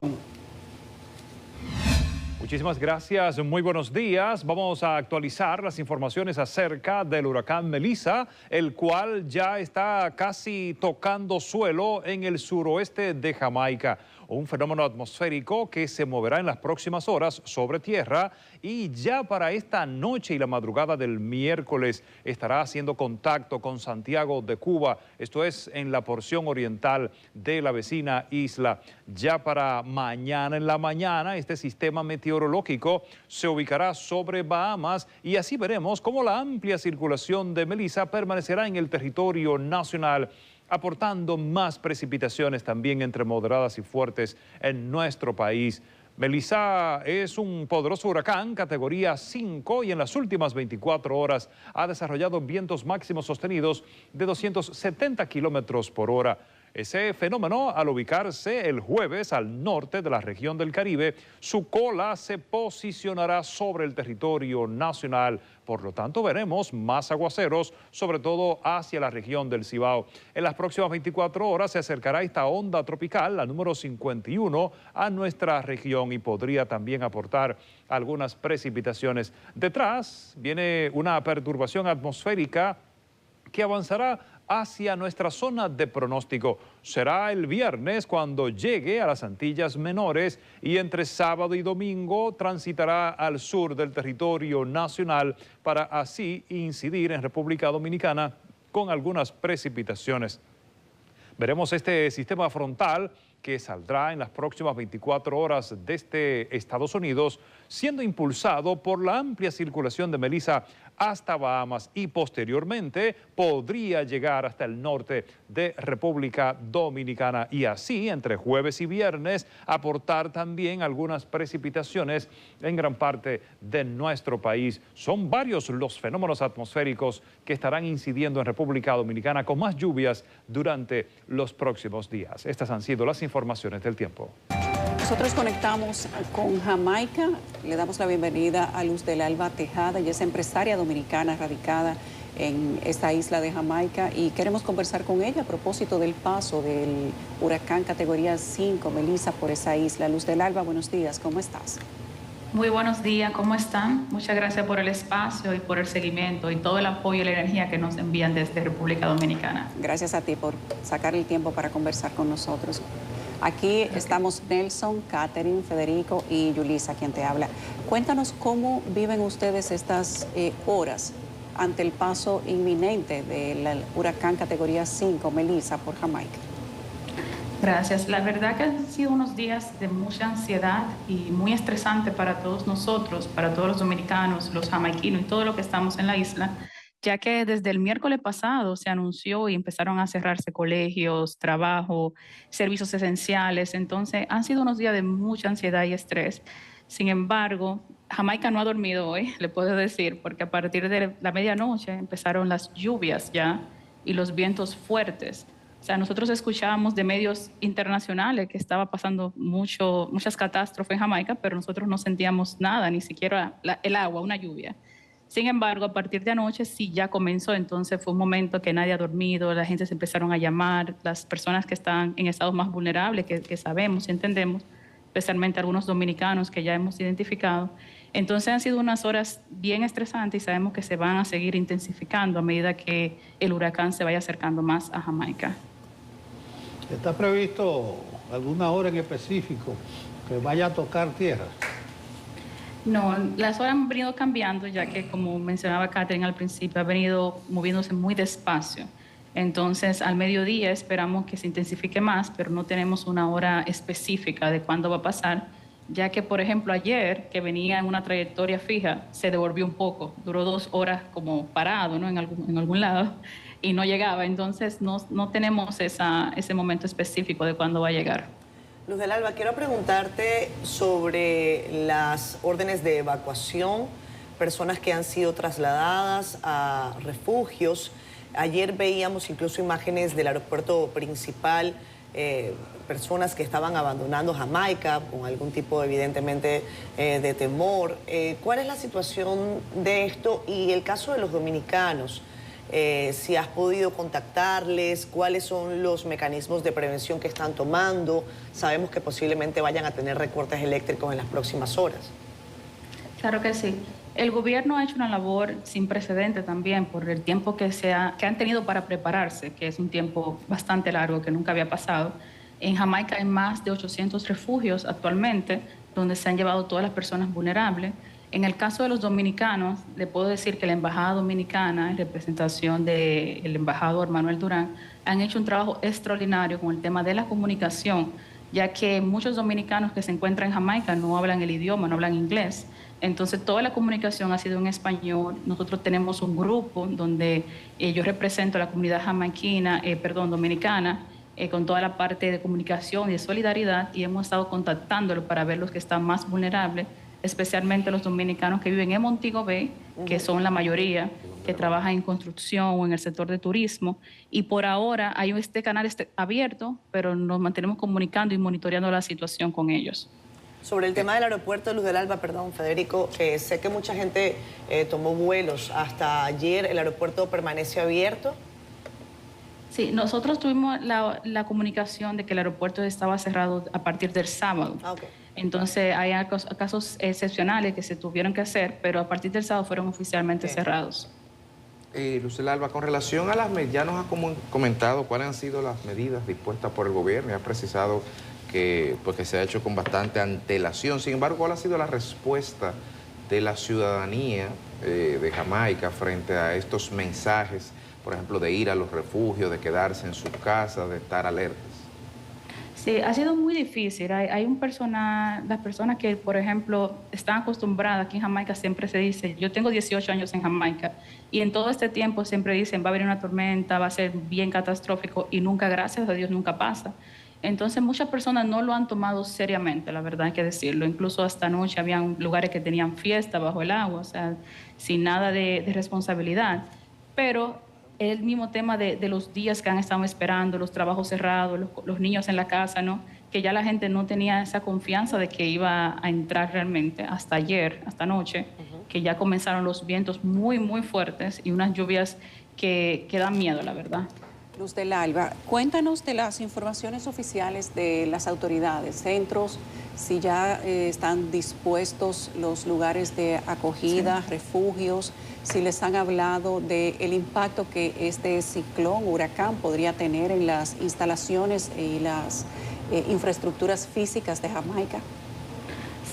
Muchísimas gracias, muy buenos días. Vamos a actualizar las informaciones acerca del huracán Melissa, el cual ya está casi tocando suelo en el suroeste de Jamaica. Un fenómeno atmosférico que se moverá en las próximas horas sobre tierra y ya para esta noche y la madrugada del miércoles estará haciendo contacto con Santiago de Cuba. Esto es en la porción oriental de la vecina isla. Ya para mañana en la mañana este sistema meteorológico se ubicará sobre Bahamas y así veremos cómo la amplia circulación de Melissa permanecerá en el territorio nacional, aportando más precipitaciones también entre moderadas y fuertes en nuestro país. Melissa es un poderoso huracán categoría 5 y en las últimas 24 horas ha desarrollado vientos máximos sostenidos de 270 kilómetros por hora. Ese fenómeno, al ubicarse el jueves al norte de la región del Caribe, su cola se posicionará sobre el territorio nacional. Por lo tanto, veremos más aguaceros, sobre todo hacia la región del Cibao. En las próximas 24 horas se acercará esta onda tropical, la número 51, a nuestra región y podría también aportar algunas precipitaciones. Detrás viene una perturbación atmosférica que avanzará hacia nuestra zona de pronóstico. Será el viernes cuando llegue a las Antillas Menores y entre sábado y domingo transitará al sur del territorio nacional para así incidir en República Dominicana con algunas precipitaciones. Veremos este sistema frontal que saldrá en las próximas 24 horas desde Estados Unidos, siendo impulsado por la amplia circulación de Melissa hasta Bahamas y posteriormente podría llegar hasta el norte de República Dominicana y así entre jueves y viernes aportar también algunas precipitaciones en gran parte de nuestro país. Son varios los fenómenos atmosféricos que estarán incidiendo en República Dominicana con más lluvias durante los próximos días. Estas han sido las informaciones del tiempo. Nosotros conectamos con Jamaica, le damos la bienvenida a Luz del Alba Tejada, ella es empresaria dominicana radicada en esta isla de Jamaica y queremos conversar con ella a propósito del paso del huracán categoría 5 Melissa por esa isla. Luz del Alba, buenos días, ¿cómo estás? Muy buenos días, ¿cómo están? Muchas gracias por el espacio y por el seguimiento y todo el apoyo y la energía que nos envían desde República Dominicana. Gracias a ti por sacar el tiempo para conversar con nosotros. Aquí estamos Nelson, Catherine, Federico y Yulisa, quien te habla. Cuéntanos cómo viven ustedes estas horas ante el paso inminente del huracán categoría 5, Melissa, por Jamaica. Gracias. La verdad que han sido unos días de mucha ansiedad y muy estresante para todos nosotros, para todos los dominicanos, los jamaiquinos y todo lo que estamos en la isla, ya que desde el miércoles pasado se anunció y empezaron a cerrarse colegios, trabajo, servicios esenciales. Entonces, han sido unos días de mucha ansiedad y estrés. Sin embargo, Jamaica no ha dormido hoy, le puedo decir, porque a partir de la medianoche empezaron las lluvias ya y los vientos fuertes. O sea, nosotros escuchábamos de medios internacionales que estaba pasando muchas catástrofes en Jamaica, pero nosotros no sentíamos nada, ni siquiera el agua, una lluvia. Sin embargo, a partir de anoche sí ya comenzó, entonces fue un momento que nadie ha dormido, la gente se empezaron a llamar, las personas que están en estados más vulnerables, que sabemos y entendemos, especialmente algunos dominicanos que ya hemos identificado. Entonces han sido unas horas bien estresantes y sabemos que se van a seguir intensificando a medida que el huracán se vaya acercando más a Jamaica. ¿Está previsto alguna hora en específico que vaya a tocar tierra? No, las horas han venido cambiando, ya que, como mencionaba Catherine al principio, ha venido moviéndose muy despacio. Entonces, al mediodía esperamos que se intensifique más, pero no tenemos una hora específica de cuándo va a pasar, ya que, por ejemplo, ayer, que venía en una trayectoria fija, se devolvió un poco, duró 2 horas como parado, ¿no? en algún lado, y no llegaba. Entonces, no tenemos ese momento específico de cuándo va a llegar. Luz del Alba, quiero preguntarte sobre las órdenes de evacuación, personas que han sido trasladadas a refugios. Ayer veíamos incluso imágenes del aeropuerto principal, personas que estaban abandonando Jamaica con algún tipo, evidentemente, de temor. ¿Cuál es la situación de esto y el caso de los dominicanos? Si has podido contactarles, cuáles son los mecanismos de prevención que están tomando. Sabemos que posiblemente vayan a tener recortes eléctricos en las próximas horas. Claro que sí. El gobierno ha hecho una labor sin precedente también por el tiempo que han tenido para prepararse, que es un tiempo bastante largo que nunca había pasado. En Jamaica hay más de 800 refugios actualmente, donde se han llevado todas las personas vulnerables. En el caso de los dominicanos, le puedo decir que la Embajada Dominicana, en representación del embajador Manuel Durán, han hecho un trabajo extraordinario con el tema de la comunicación, ya que muchos dominicanos que se encuentran en Jamaica no hablan el idioma, no hablan inglés. Entonces, toda la comunicación ha sido en español. Nosotros tenemos un grupo donde yo represento a la comunidad dominicana, con toda la parte de comunicación y de solidaridad, y hemos estado contactándolos para ver los que están más vulnerables, especialmente los dominicanos que viven en Montego Bay, que son la mayoría, que trabajan en construcción o en el sector de turismo. Y por ahora hay este canal abierto, pero nos mantenemos comunicando y monitoreando la situación con ellos. Sobre el tema del aeropuerto, Luz del Alba, perdón, Federico, sé que mucha gente tomó vuelos. Hasta ayer, ¿el aeropuerto permanece abierto? Sí, nosotros tuvimos la comunicación de que el aeropuerto estaba cerrado a partir del sábado. Okay. Entonces, hay casos excepcionales que se tuvieron que hacer, pero a partir del sábado fueron oficialmente cerrados. Luz del Alba, con relación a las medidas, ya nos ha comentado cuáles han sido las medidas dispuestas por el gobierno y ha precisado que se ha hecho con bastante antelación. Sin embargo, ¿cuál ha sido la respuesta de la ciudadanía de Jamaica frente a estos mensajes, por ejemplo, de ir a los refugios, de quedarse en sus casas, de estar alertas? Sí, ha sido muy difícil. Hay las personas que, por ejemplo, están acostumbradas, aquí en Jamaica siempre se dice, yo tengo 18 años en Jamaica, y en todo este tiempo siempre dicen, va a venir una tormenta, va a ser bien catastrófico, y nunca, gracias a Dios, nunca pasa. Entonces, muchas personas no lo han tomado seriamente, la verdad hay que decirlo. Incluso hasta anoche habían lugares que tenían fiesta bajo el agua, o sea, sin nada de responsabilidad. Pero el mismo tema de los días que han estado esperando, los trabajos cerrados, los niños en la casa, ¿no? Que ya la gente no tenía esa confianza de que iba a entrar realmente hasta ayer, hasta anoche, que ya comenzaron los vientos muy, muy fuertes y unas lluvias que dan miedo, la verdad. Luz del Alba, cuéntanos de las informaciones oficiales de las autoridades, centros, si ya están dispuestos los lugares de acogida, refugios, si les han hablado del impacto que este ciclón, huracán, podría tener en las instalaciones y infraestructuras físicas de Jamaica?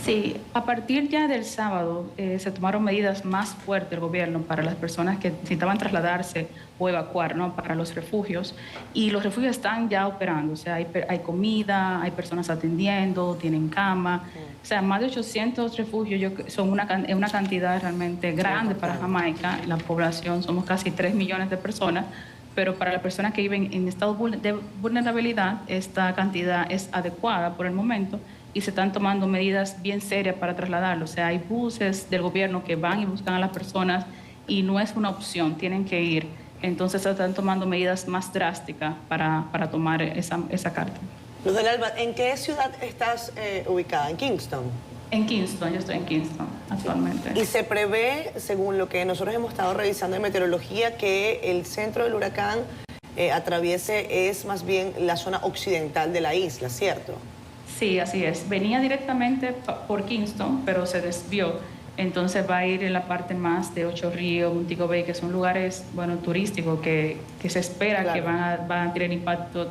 Sí, a partir ya del sábado se tomaron medidas más fuertes del gobierno para las personas que necesitaban trasladarse o evacuar, ¿no?, para los refugios. Y los refugios están ya operando, o sea, hay comida, hay personas atendiendo, tienen cama. O sea, más de 800 refugios son una cantidad realmente grande para Jamaica. La población somos casi 3 millones de personas, pero para las personas que viven en estado de vulnerabilidad, esta cantidad es adecuada por el momento y se están tomando medidas bien serias para trasladarlo. O sea, hay buses del gobierno que van y buscan a las personas y no es una opción, tienen que ir. Entonces se están tomando medidas más drásticas para tomar esa carta. Luz del Alba, ¿en qué ciudad estás ubicada? ¿En Kingston? En Kingston, yo estoy en Kingston actualmente. Y se prevé, según lo que nosotros hemos estado revisando en meteorología, que el centro del huracán atraviese es más bien la zona occidental de la isla, ¿cierto? Sí, así es. Venía directamente por Kingston, pero se desvió. Entonces va a ir en la parte más de Ocho Ríos, Montego Bay, que son lugares, bueno, turísticos que se espera, claro, que van a tener impacto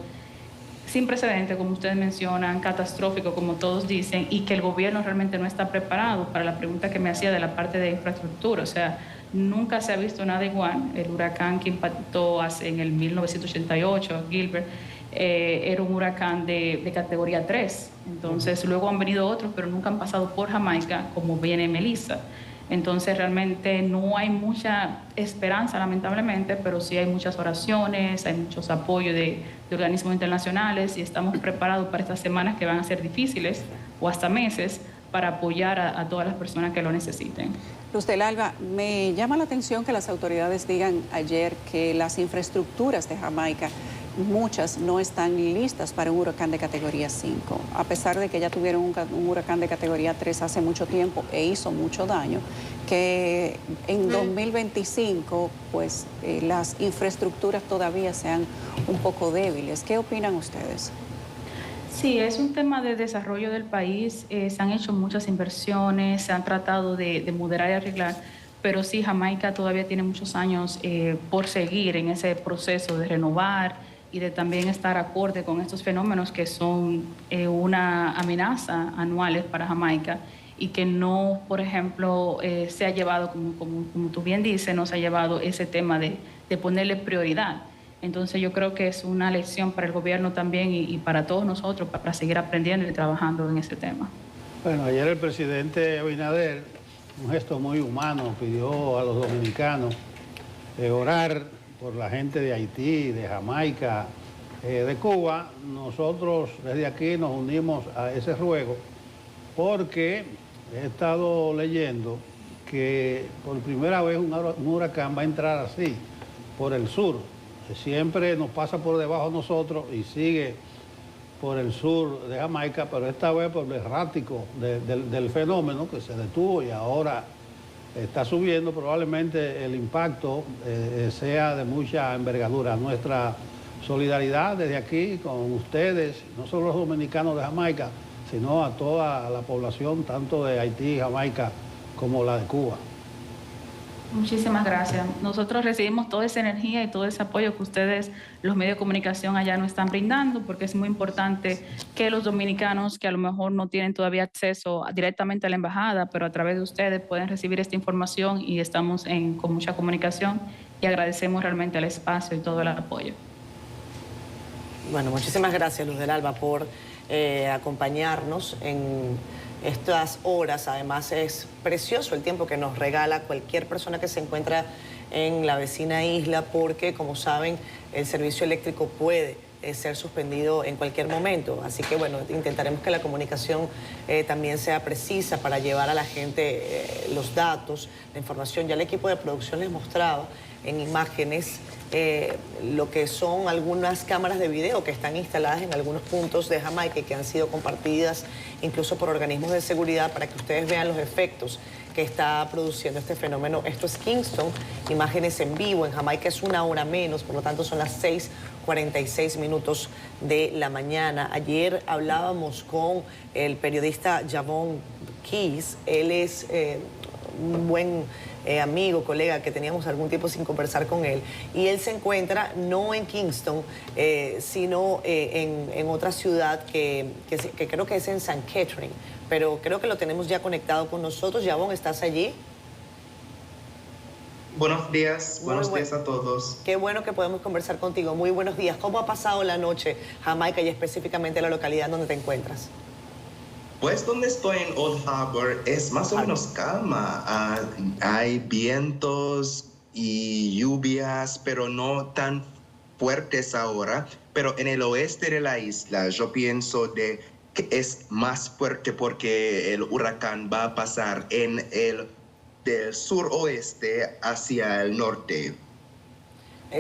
sin precedente, como ustedes mencionan, catastrófico, como todos dicen, y que el gobierno realmente no está preparado para la pregunta que me hacía de la parte de infraestructura. O sea, nunca se ha visto nada igual. El huracán que impactó en el 1988, Gilbert, era un huracán de categoría 3. Entonces, luego han venido otros, pero nunca han pasado por Jamaica, como viene Melissa. Entonces, realmente no hay mucha esperanza, lamentablemente, pero sí hay muchas oraciones, hay muchos apoyos de organismos internacionales y estamos preparados para estas semanas que van a ser difíciles o hasta meses para apoyar a todas las personas que lo necesiten. Luz del Alba, me llama la atención que las autoridades digan ayer que las infraestructuras de Jamaica, muchas no están listas para un huracán de categoría 5, a pesar de que ya tuvieron un huracán de categoría 3 hace mucho tiempo e hizo mucho daño, que en 2025 pues las infraestructuras todavía sean un poco débiles. ¿Qué opinan ustedes? Sí, es un tema de desarrollo del país. Se han hecho muchas inversiones, se han tratado de moderar y arreglar, pero sí, Jamaica todavía tiene muchos años por seguir en ese proceso de renovar y de también estar acorde con estos fenómenos que son una amenaza anuales para Jamaica y que no, por ejemplo, se ha llevado, como tú bien dices, no se ha llevado ese tema de ponerle prioridad. Entonces yo creo que es una lección para el gobierno también y para todos nosotros para seguir aprendiendo y trabajando en ese tema. Bueno, ayer el presidente Abinader, un gesto muy humano, pidió a los dominicanos orar por la gente de Haití, de Jamaica, de Cuba. Nosotros desde aquí nos unimos a ese ruego porque he estado leyendo que por primera vez un huracán va a entrar así, por el sur. Siempre nos pasa por debajo de nosotros y sigue por el sur de Jamaica, pero esta vez por lo errático del fenómeno que se detuvo y ahora está subiendo, probablemente el impacto sea de mucha envergadura. Nuestra solidaridad desde aquí con ustedes, no solo los dominicanos de Jamaica, sino a toda la población, tanto de Haití, Jamaica, como la de Cuba. Muchísimas gracias. Nosotros recibimos toda esa energía y todo ese apoyo que ustedes, los medios de comunicación allá nos están brindando, porque es muy importante que los dominicanos que a lo mejor no tienen todavía acceso directamente a la embajada, pero a través de ustedes pueden recibir esta información y estamos con mucha comunicación y agradecemos realmente el espacio y todo el apoyo. Bueno, muchísimas gracias, Luz del Alba, por acompañarnos en estas horas. Además es precioso el tiempo que nos regala cualquier persona que se encuentra en la vecina isla porque, como saben, el servicio eléctrico puede ser suspendido en cualquier momento. Así que, bueno, intentaremos que la comunicación también sea precisa para llevar a la gente los datos, la información. Ya el equipo de producción les mostraba en imágenes lo que son algunas cámaras de video que están instaladas en algunos puntos de Jamaica y que han sido compartidas incluso por organismos de seguridad para que ustedes vean los efectos que está produciendo este fenómeno. Esto es Kingston, imágenes en vivo. En Jamaica es 1 hora menos, por lo tanto son las 6:46 minutos de la mañana. Ayer hablábamos con el periodista Javon Keys. Él es un buen amigo, colega, que teníamos algún tiempo sin conversar con él. Y él se encuentra no en Kingston, sino en otra ciudad que creo que es en St. Catherine. Pero creo que lo tenemos ya conectado con nosotros. Yavón, ¿estás allí? Buenos días a todos. Qué bueno que podemos conversar contigo. Muy buenos días. ¿Cómo ha pasado la noche Jamaica y específicamente la localidad donde te encuentras? Pues donde estoy en Old Harbor es más o menos calma. Hay vientos y lluvias, pero no tan fuertes ahora. Pero en el oeste de la isla yo pienso que es más fuerte porque el huracán va a pasar del suroeste hacia el norte.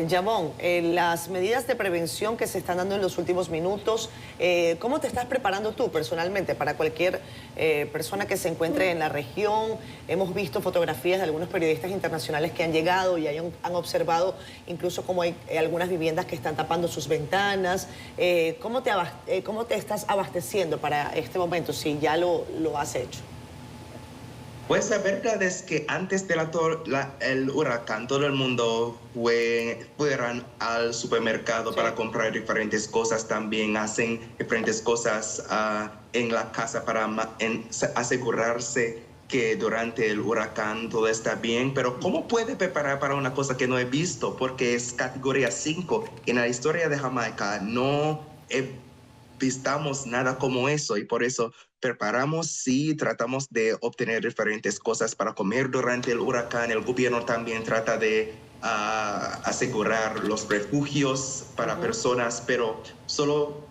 Yavón, las medidas de prevención que se están dando en los últimos minutos, ¿cómo te estás preparando tú personalmente para cualquier persona que se encuentre en la región? Hemos visto fotografías de algunos periodistas internacionales que han llegado y han observado incluso cómo hay algunas viviendas que están tapando sus ventanas. ¿Cómo te estás abasteciendo para este momento, si ya lo has hecho? Pues la verdad es que antes de el huracán todo el mundo fueran al supermercado para comprar diferentes cosas, también hacen diferentes cosas en la casa para asegurarse que durante el huracán todo está bien. Pero ¿cómo puede preparar para una cosa que no he visto? Porque es categoría 5. En la historia de Jamaica no vistamos nada como eso y por eso preparamos, sí, tratamos de obtener diferentes cosas para comer durante el huracán. El gobierno también trata de asegurar los refugios para personas, pero solo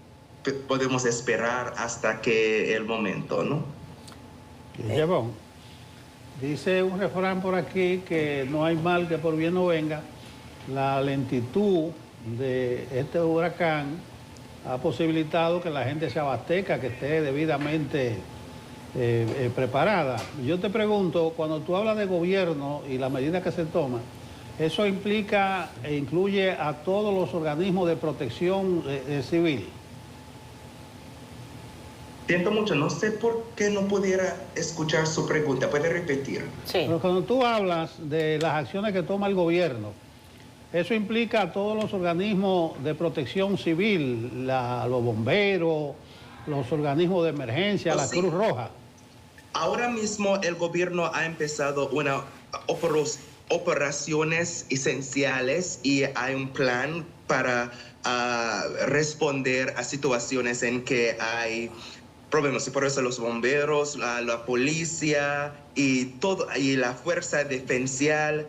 podemos esperar hasta que el momento, ¿no? Yavón, dice un refrán por aquí que no hay mal que por bien no venga. La lentitud de este huracán ha posibilitado que la gente se abastezca, que esté debidamente preparada. Yo te pregunto, cuando tú hablas de gobierno y las medidas que se toman, ¿eso implica e incluye a todos los organismos de protección civil? Siento mucho, no sé por qué no pudiera escuchar su pregunta. ¿Puede repetir? Sí. Pero cuando tú hablas de las acciones que toma el gobierno, eso implica a todos los organismos de protección civil, los bomberos, los organismos de emergencia, la Cruz Roja. Ahora mismo el gobierno ha empezado operaciones esenciales y hay un plan para responder a situaciones en que hay problemas. Y por eso los bomberos, la policía y la fuerza defensiva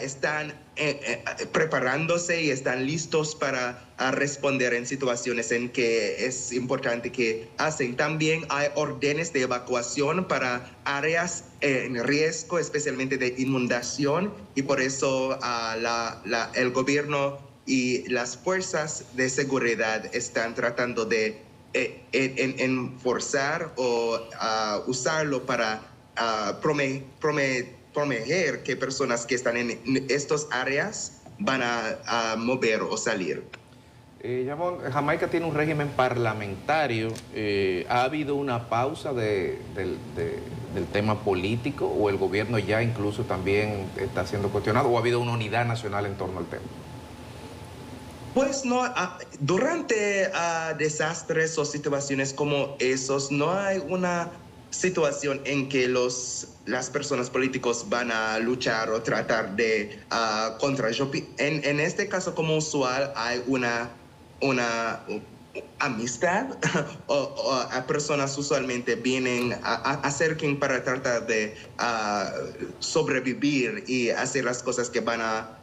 están preparándose y están listos para responder en situaciones en que es importante que hacen. También hay órdenes de evacuación para áreas en riesgo, especialmente de inundación, y por eso el gobierno y las fuerzas de seguridad están tratando de enforzar o usarlo para prometer que personas que están en estas áreas van a mover o salir. Jamaica tiene un régimen parlamentario. ¿Ha habido una pausa del tema político o el gobierno ya incluso también está siendo cuestionado o ha habido una unidad nacional en torno al tema? Pues no, durante desastres o situaciones como esos no hay una situación en que las personas políticos van a luchar o tratar de contra. En este caso, como usual, hay una amistad o a personas usualmente vienen acerquen para tratar de sobrevivir y hacer las cosas que van a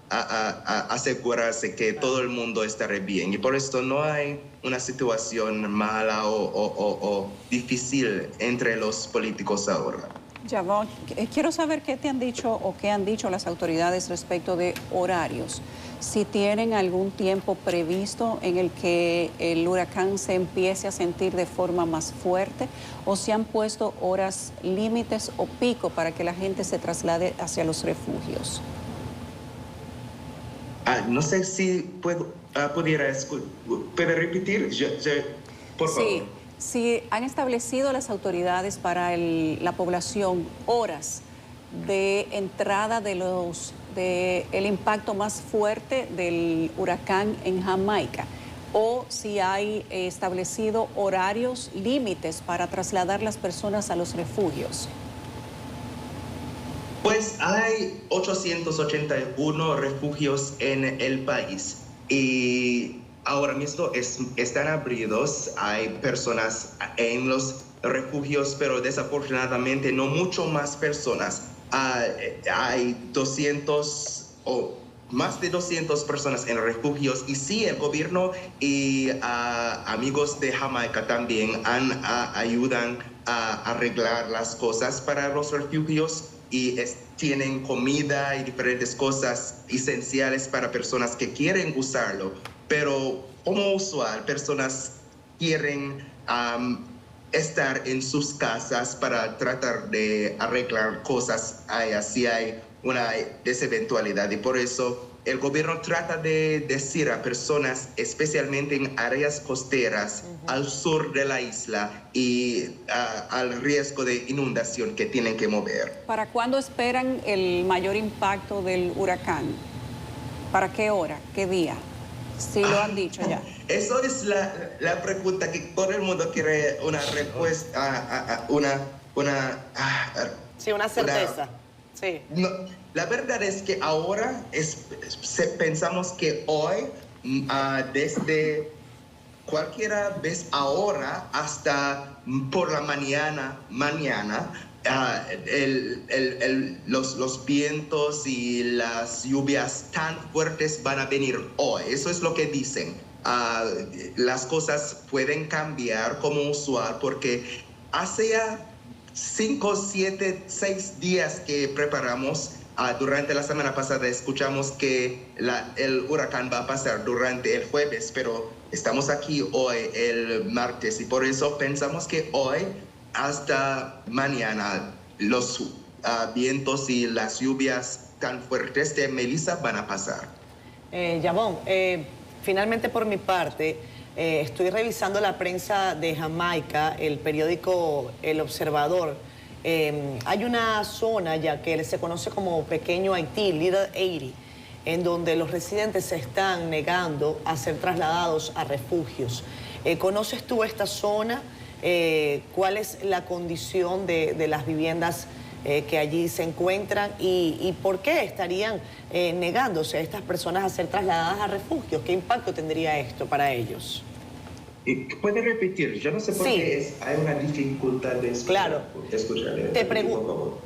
asegurarse que todo el mundo estará bien. Y por esto no hay una situación mala o difícil entre los políticos ahora. Yavón, quiero saber qué te han dicho o qué han dicho las autoridades respecto de horarios. Si tienen algún tiempo previsto en el que el huracán se empiece a sentir de forma más fuerte o si han puesto horas límites o pico para que la gente se traslade hacia los refugios. No sé si puede repetir, por favor. Sí, si han establecido las autoridades para la población horas de entrada el impacto más fuerte del huracán en Jamaica, o si hay establecido horarios límites para trasladar las personas a los refugios. Pues hay 881 refugios en el país y ahora mismo están abridos. Hay personas en los refugios, pero desafortunadamente no mucho más personas. Hay 200 o más de 200 personas en refugios y sí, el gobierno y amigos de Jamaica también ayudan a arreglar las cosas para los refugios y tienen comida y diferentes cosas esenciales para personas que quieren usarlo, pero como usual, personas quieren estar en sus casas para tratar de arreglar cosas si hay una deseventualidad y por eso el gobierno trata de decir a personas, especialmente en áreas costeras al sur de la isla y al riesgo de inundación que tienen que mover. ¿Para cuándo esperan el mayor impacto del huracán? ¿Para qué hora? ¿Qué día? Sí, lo han dicho ya. Eso es la pregunta que todo el mundo quiere una respuesta, sí, una certeza. Sí. No, la verdad es que ahora pensamos que hoy, desde cualquiera vez ahora hasta por la mañana, los vientos y las lluvias tan fuertes van a venir hoy. Eso es lo que dicen. Las cosas pueden cambiar como usual porque hace ya 5, 7, 6 días que preparamos. Durante la semana pasada escuchamos que el huracán va a pasar durante el jueves, pero estamos aquí hoy, el martes, y por eso pensamos que hoy hasta mañana los vientos y las lluvias tan fuertes de Melissa van a pasar. Yabón, finalmente por mi parte, estoy revisando la prensa de Jamaica, el periódico El Observador. Hay una zona ya que se conoce como Pequeño Haití, Little Haiti, en donde los residentes se están negando a ser trasladados a refugios. ¿Conoces tú esta zona? ¿Cuál es la condición de las viviendas que allí se encuentran y por qué estarían negándose a estas personas a ser trasladadas a refugios? ¿Qué impacto tendría esto para ellos? ¿Puede repetir? Yo no sé por qué hay una dificultad de escuchar. Claro.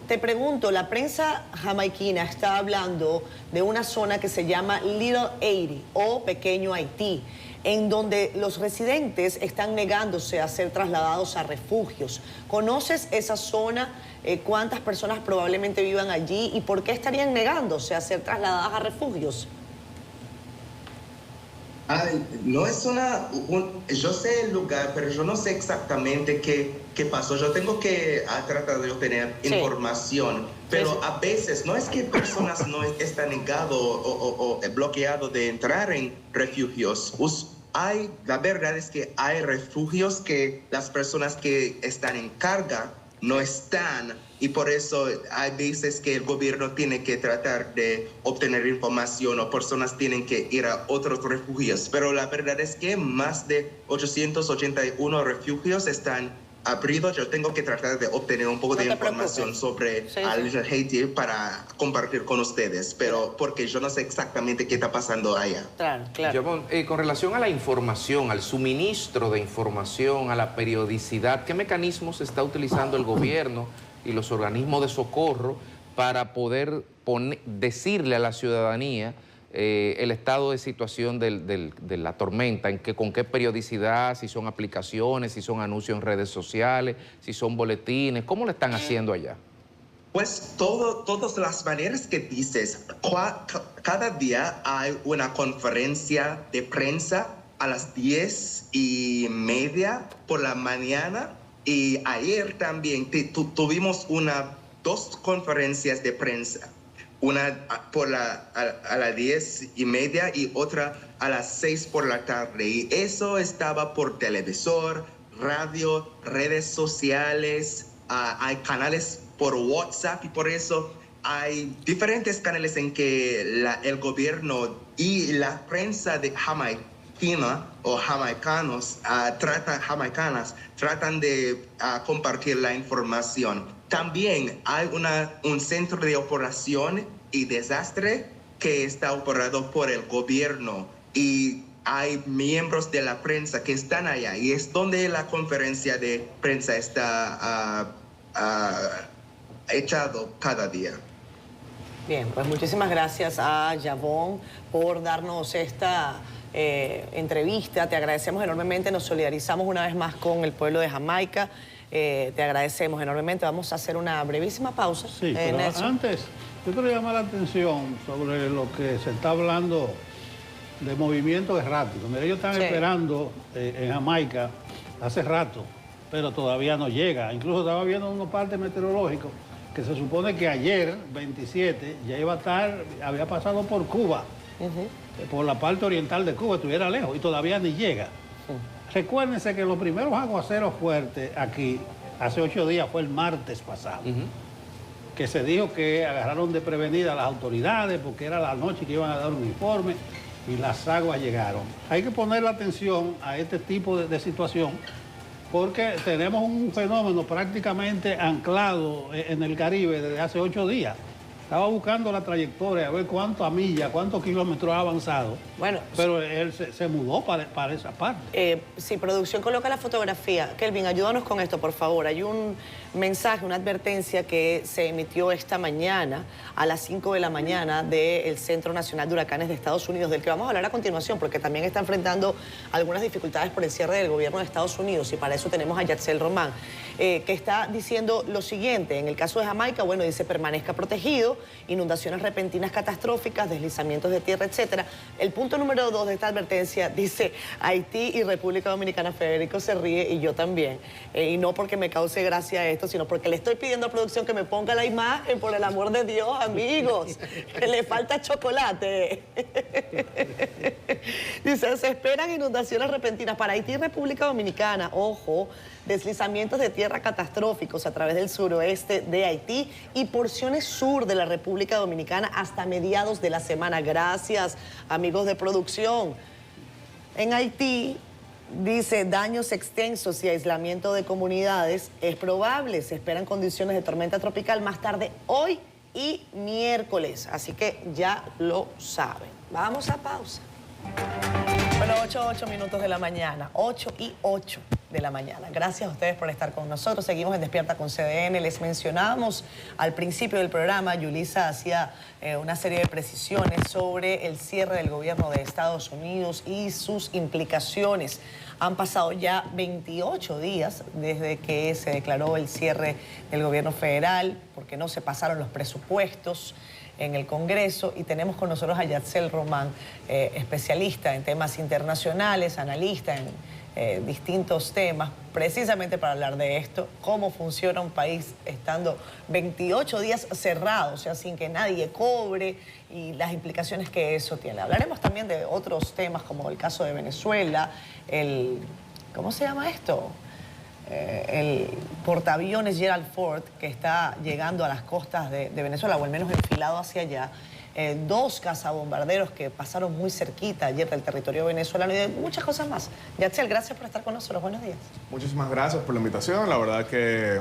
Te pregunto, la prensa jamaiquina está hablando de una zona que se llama Little Haiti o Pequeño Haití, en donde los residentes están negándose a ser trasladados a refugios. ¿Conoces esa zona? ¿Cuántas personas probablemente vivan allí? ¿Y por qué estarían negándose a ser trasladadas a refugios? No es yo sé el lugar, pero yo no sé exactamente qué pasó. Yo tengo que tratar de obtener información, pero a veces no es que personas no están negadas o bloqueadas de entrar en refugios. La verdad es que hay refugios que las personas que están en carga no están, y por eso hay veces que el gobierno tiene que tratar de obtener información o personas tienen que ir a otros refugios. Pero la verdad es que más de 881 refugios están abridos. Yo tengo que tratar de obtener un poco de información sobre Little Haiti para compartir con ustedes, pero porque yo no sé exactamente qué está pasando allá. Claro. Con relación a la información, al suministro de información, a la periodicidad, ¿qué mecanismos está utilizando el gobierno y los organismos de socorro para poder decirle a la ciudadanía el estado de situación de la tormenta, con qué periodicidad, si son aplicaciones, si son anuncios en redes sociales, si son boletines? ¿Cómo lo están haciendo allá? Pues todas las maneras que dices, cada día hay una conferencia de prensa a las 10:30 por la mañana, y ayer también tuvimos 2 conferencias de prensa. Una a las 10:30 y otra a las 6 por la tarde. Y eso estaba por televisor, radio, redes sociales, hay canales por WhatsApp y por eso hay diferentes canales en que el gobierno y la prensa de jamaiquina o jamaicanas tratan de compartir la información. También hay un centro de operación y desastre que está operado por el gobierno y hay miembros de la prensa que están allá y es donde la conferencia de prensa está echado cada día. Bien, pues muchísimas gracias a Yavón por darnos esta entrevista. Te agradecemos enormemente, nos solidarizamos una vez más con el pueblo de Jamaica. Te agradecemos enormemente. Vamos a hacer una brevísima pausa. Sí, pero antes, yo quiero llamar la atención sobre lo que se está hablando de movimiento errático. Mira, ellos están esperando en Jamaica hace rato, pero todavía no llega. Incluso estaba viendo unos partes meteorológicos que se supone que ayer, 27, ya iba a estar, había pasado por Cuba, por la parte oriental de Cuba, estuviera lejos, y todavía ni llega. Recuérdense que los primeros aguaceros fuertes aquí, hace 8 días, fue el martes pasado, que se dijo que agarraron de prevenida a las autoridades porque era la noche que iban a dar un informe y las aguas llegaron. Hay que poner la atención a este tipo de situación porque tenemos un fenómeno prácticamente anclado en el Caribe desde hace 8 días. Estaba buscando la trayectoria, a ver cuántas millas, cuántos kilómetros ha avanzado. Bueno, pero él se mudó para esa parte. Si producción coloca la fotografía. Kelvin, ayúdanos con esto, por favor. Hay un mensaje, una advertencia que se emitió esta mañana a las 5 de la mañana del Centro Nacional de Huracanes de Estados Unidos, del que vamos a hablar a continuación, porque también está enfrentando algunas dificultades por el cierre del gobierno de Estados Unidos, y para eso tenemos a Yatsel Román, que está diciendo lo siguiente. En el caso de Jamaica, bueno, dice permanezca protegido, inundaciones repentinas catastróficas, deslizamientos de tierra, etcétera. El punto número 2 de esta advertencia dice Haití y República Dominicana. Federico se ríe y yo también. Y no porque me cause gracia esto, sino porque le estoy pidiendo a producción que me ponga la imagen, por el amor de Dios, amigos. Que le falta chocolate. Dice, se esperan inundaciones repentinas para Haití y República Dominicana. Ojo, deslizamientos de tierra catastróficos a través del suroeste de Haití y porciones sur de la República Dominicana hasta mediados de la semana. Gracias, amigos de producción. En Haití, dice, daños extensos y aislamiento de comunidades es probable. Se esperan condiciones de tormenta tropical más tarde hoy y miércoles. Así que ya lo saben. Vamos a pausa. Bueno, 8 minutos de la mañana. 8:08 de la mañana. Gracias a ustedes por estar con nosotros. Seguimos en Despierta con CDN. Les mencionábamos al principio del programa, Yulisa hacía una serie de precisiones sobre el cierre del gobierno de Estados Unidos y sus implicaciones. Han pasado ya 28 días desde que se declaró el cierre del gobierno federal, porque no se pasaron los presupuestos en el Congreso, y tenemos con nosotros a Yatsel Román, especialista en temas internacionales, analista en distintos temas, precisamente para hablar de esto, cómo funciona un país estando 28 días cerrado, o sea, sin que nadie cobre, y las implicaciones que eso tiene. Hablaremos también de otros temas, como el caso de Venezuela, ¿cómo se llama esto? El portaaviones Gerald Ford, que está llegando a las costas de Venezuela, o al menos enfilado hacia allá. 2 cazabombarderos que pasaron muy cerquita ayer del territorio venezolano, y de muchas cosas más. Yatsel, gracias por estar con nosotros. Buenos días. Muchísimas gracias por la invitación. La verdad que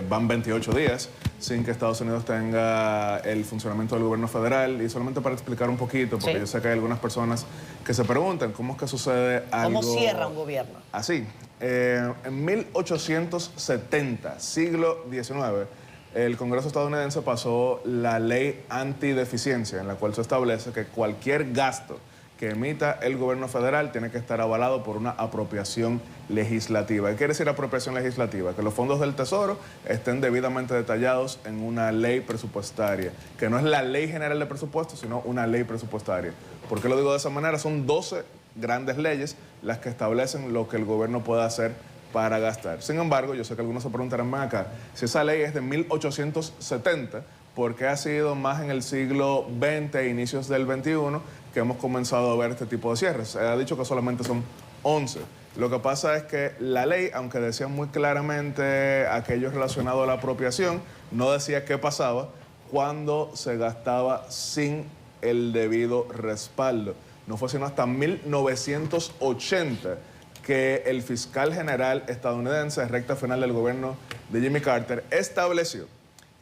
van 28 días sin que Estados Unidos tenga el funcionamiento del gobierno federal, y solamente para explicar un poquito, porque yo sé que hay algunas personas que se preguntan cómo es que sucede algo... ¿Cómo cierra un gobierno? Así. En 1870, siglo XIX, el Congreso estadounidense pasó la ley antideficiencia, en la cual se establece que cualquier gasto que emita el gobierno federal tiene que estar avalado por una apropiación legislativa. ¿Qué quiere decir apropiación legislativa? Que los fondos del Tesoro estén debidamente detallados en una ley presupuestaria, que no es la Ley General de Presupuestos, sino una ley presupuestaria. ¿Por qué lo digo de esa manera? Son 12 grandes leyes las que establecen lo que el gobierno puede hacer para gastar. Sin embargo, yo sé que algunos se preguntarán más acá, si esa ley es de 1870, ¿por qué ha sido más en el siglo XX e inicios del XXI que hemos comenzado a ver este tipo de cierres? Se ha dicho que solamente son 11. Lo que pasa es que la ley, aunque decía muy claramente aquello relacionado a la apropiación, no decía qué pasaba cuando se gastaba sin el debido respaldo. No fue sino hasta 1980 que el fiscal general estadounidense, recta final del gobierno de Jimmy Carter, estableció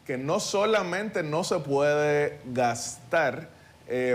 que no solamente no se puede gastar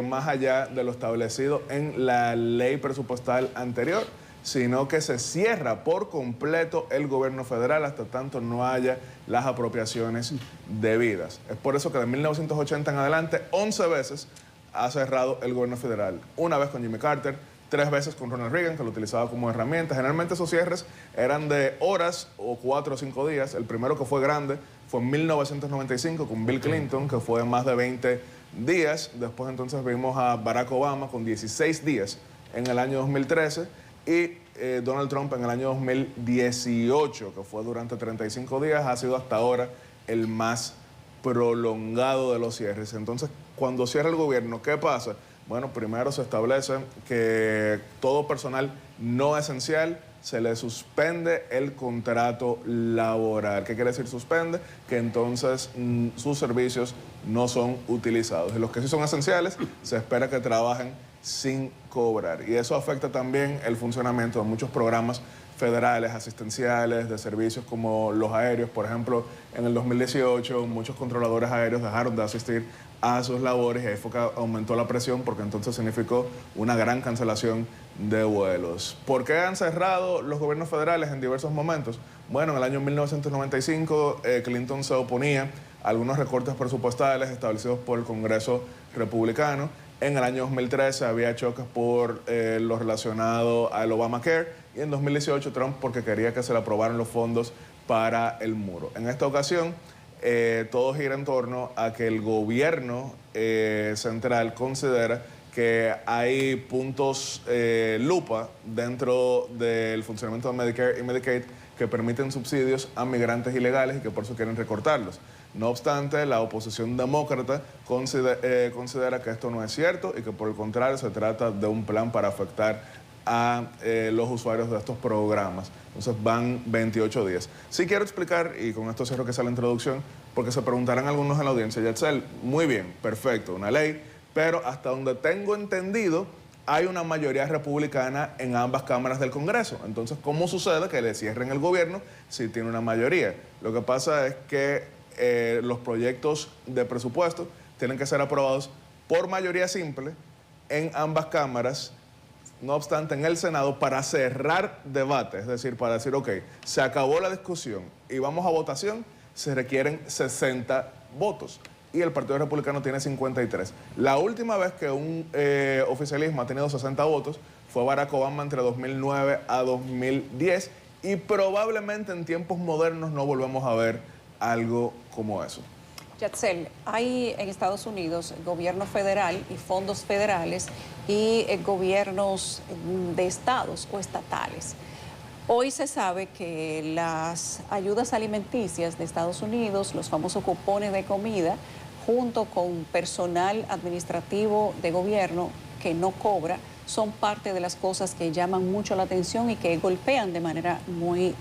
más allá de lo establecido en la ley presupuestal anterior, sino que se cierra por completo el gobierno federal hasta tanto no haya las apropiaciones debidas. Es por eso que de 1980 en adelante, 11 veces ha cerrado el gobierno federal. Una vez con Jimmy Carter, 3 veces con Ronald Reagan, que lo utilizaba como herramienta. Generalmente esos cierres eran de horas o 4 o 5 días. El primero que fue grande fue en 1995 con Bill Clinton, que fue de más de 20 días. Después entonces vimos a Barack Obama con 16 días en el año 2013 y Donald Trump en el año 2018, que fue durante 35 días, ha sido hasta ahora el más prolongado de los cierres. Entonces, cuando cierra el gobierno, ¿qué pasa? Bueno, primero se establece que todo personal no esencial se le suspende el contrato laboral. ¿Qué quiere decir suspende? Que entonces sus servicios no son utilizados. Y los que sí son esenciales, se espera que trabajen sin cobrar. Y eso afecta también el funcionamiento de muchos programas federales, asistenciales, de servicios como los aéreos. Por ejemplo, en el 2018 muchos controladores aéreos dejaron de asistir a sus labores y ahí fue que aumentó la presión porque entonces significó una gran cancelación de vuelos. ¿Por qué han cerrado los gobiernos federales en diversos momentos? Bueno, en el año 1995 Clinton se oponía a algunos recortes presupuestales establecidos por el Congreso republicano. En el año 2013 había choques por lo relacionado al Obamacare y en 2018 Trump porque quería que se le aprobaran los fondos para el muro. En esta ocasión todo gira en torno a que el gobierno central considera que hay puntos lupa dentro del funcionamiento de Medicare y Medicaid que permiten subsidios a migrantes ilegales y que por eso quieren recortarlos. No obstante, la oposición demócrata considera que esto no es cierto y que por el contrario se trata de un plan para afectar a los usuarios de estos programas. Entonces van 28 días. Sí quiero explicar, y con esto cierro que sea la introducción, porque se preguntarán algunos en la audiencia, Yatzel, muy bien, perfecto, una ley, pero hasta donde tengo entendido, hay una mayoría republicana en ambas cámaras del Congreso. Entonces, ¿cómo sucede que le cierren el gobierno si tiene una mayoría? Lo que pasa es que los proyectos de presupuesto tienen que ser aprobados por mayoría simple en ambas cámaras. No obstante, en el Senado, para cerrar debate, es decir, para decir, ok, se acabó la discusión y vamos a votación, se requieren 60 votos. Y el Partido Republicano tiene 53. La última vez que un oficialismo ha tenido 60 votos fue Barack Obama entre 2009 a 2010 y probablemente en tiempos modernos no volvemos a ver algo como eso. Yatzel, hay en Estados Unidos gobierno federal y fondos federales y gobiernos de estados o estatales. Hoy se sabe que las ayudas alimenticias de Estados Unidos, los famosos cupones de comida, junto con personal administrativo de gobierno que no cobra, son parte de las cosas que llaman mucho la atención y que golpean de manera muy,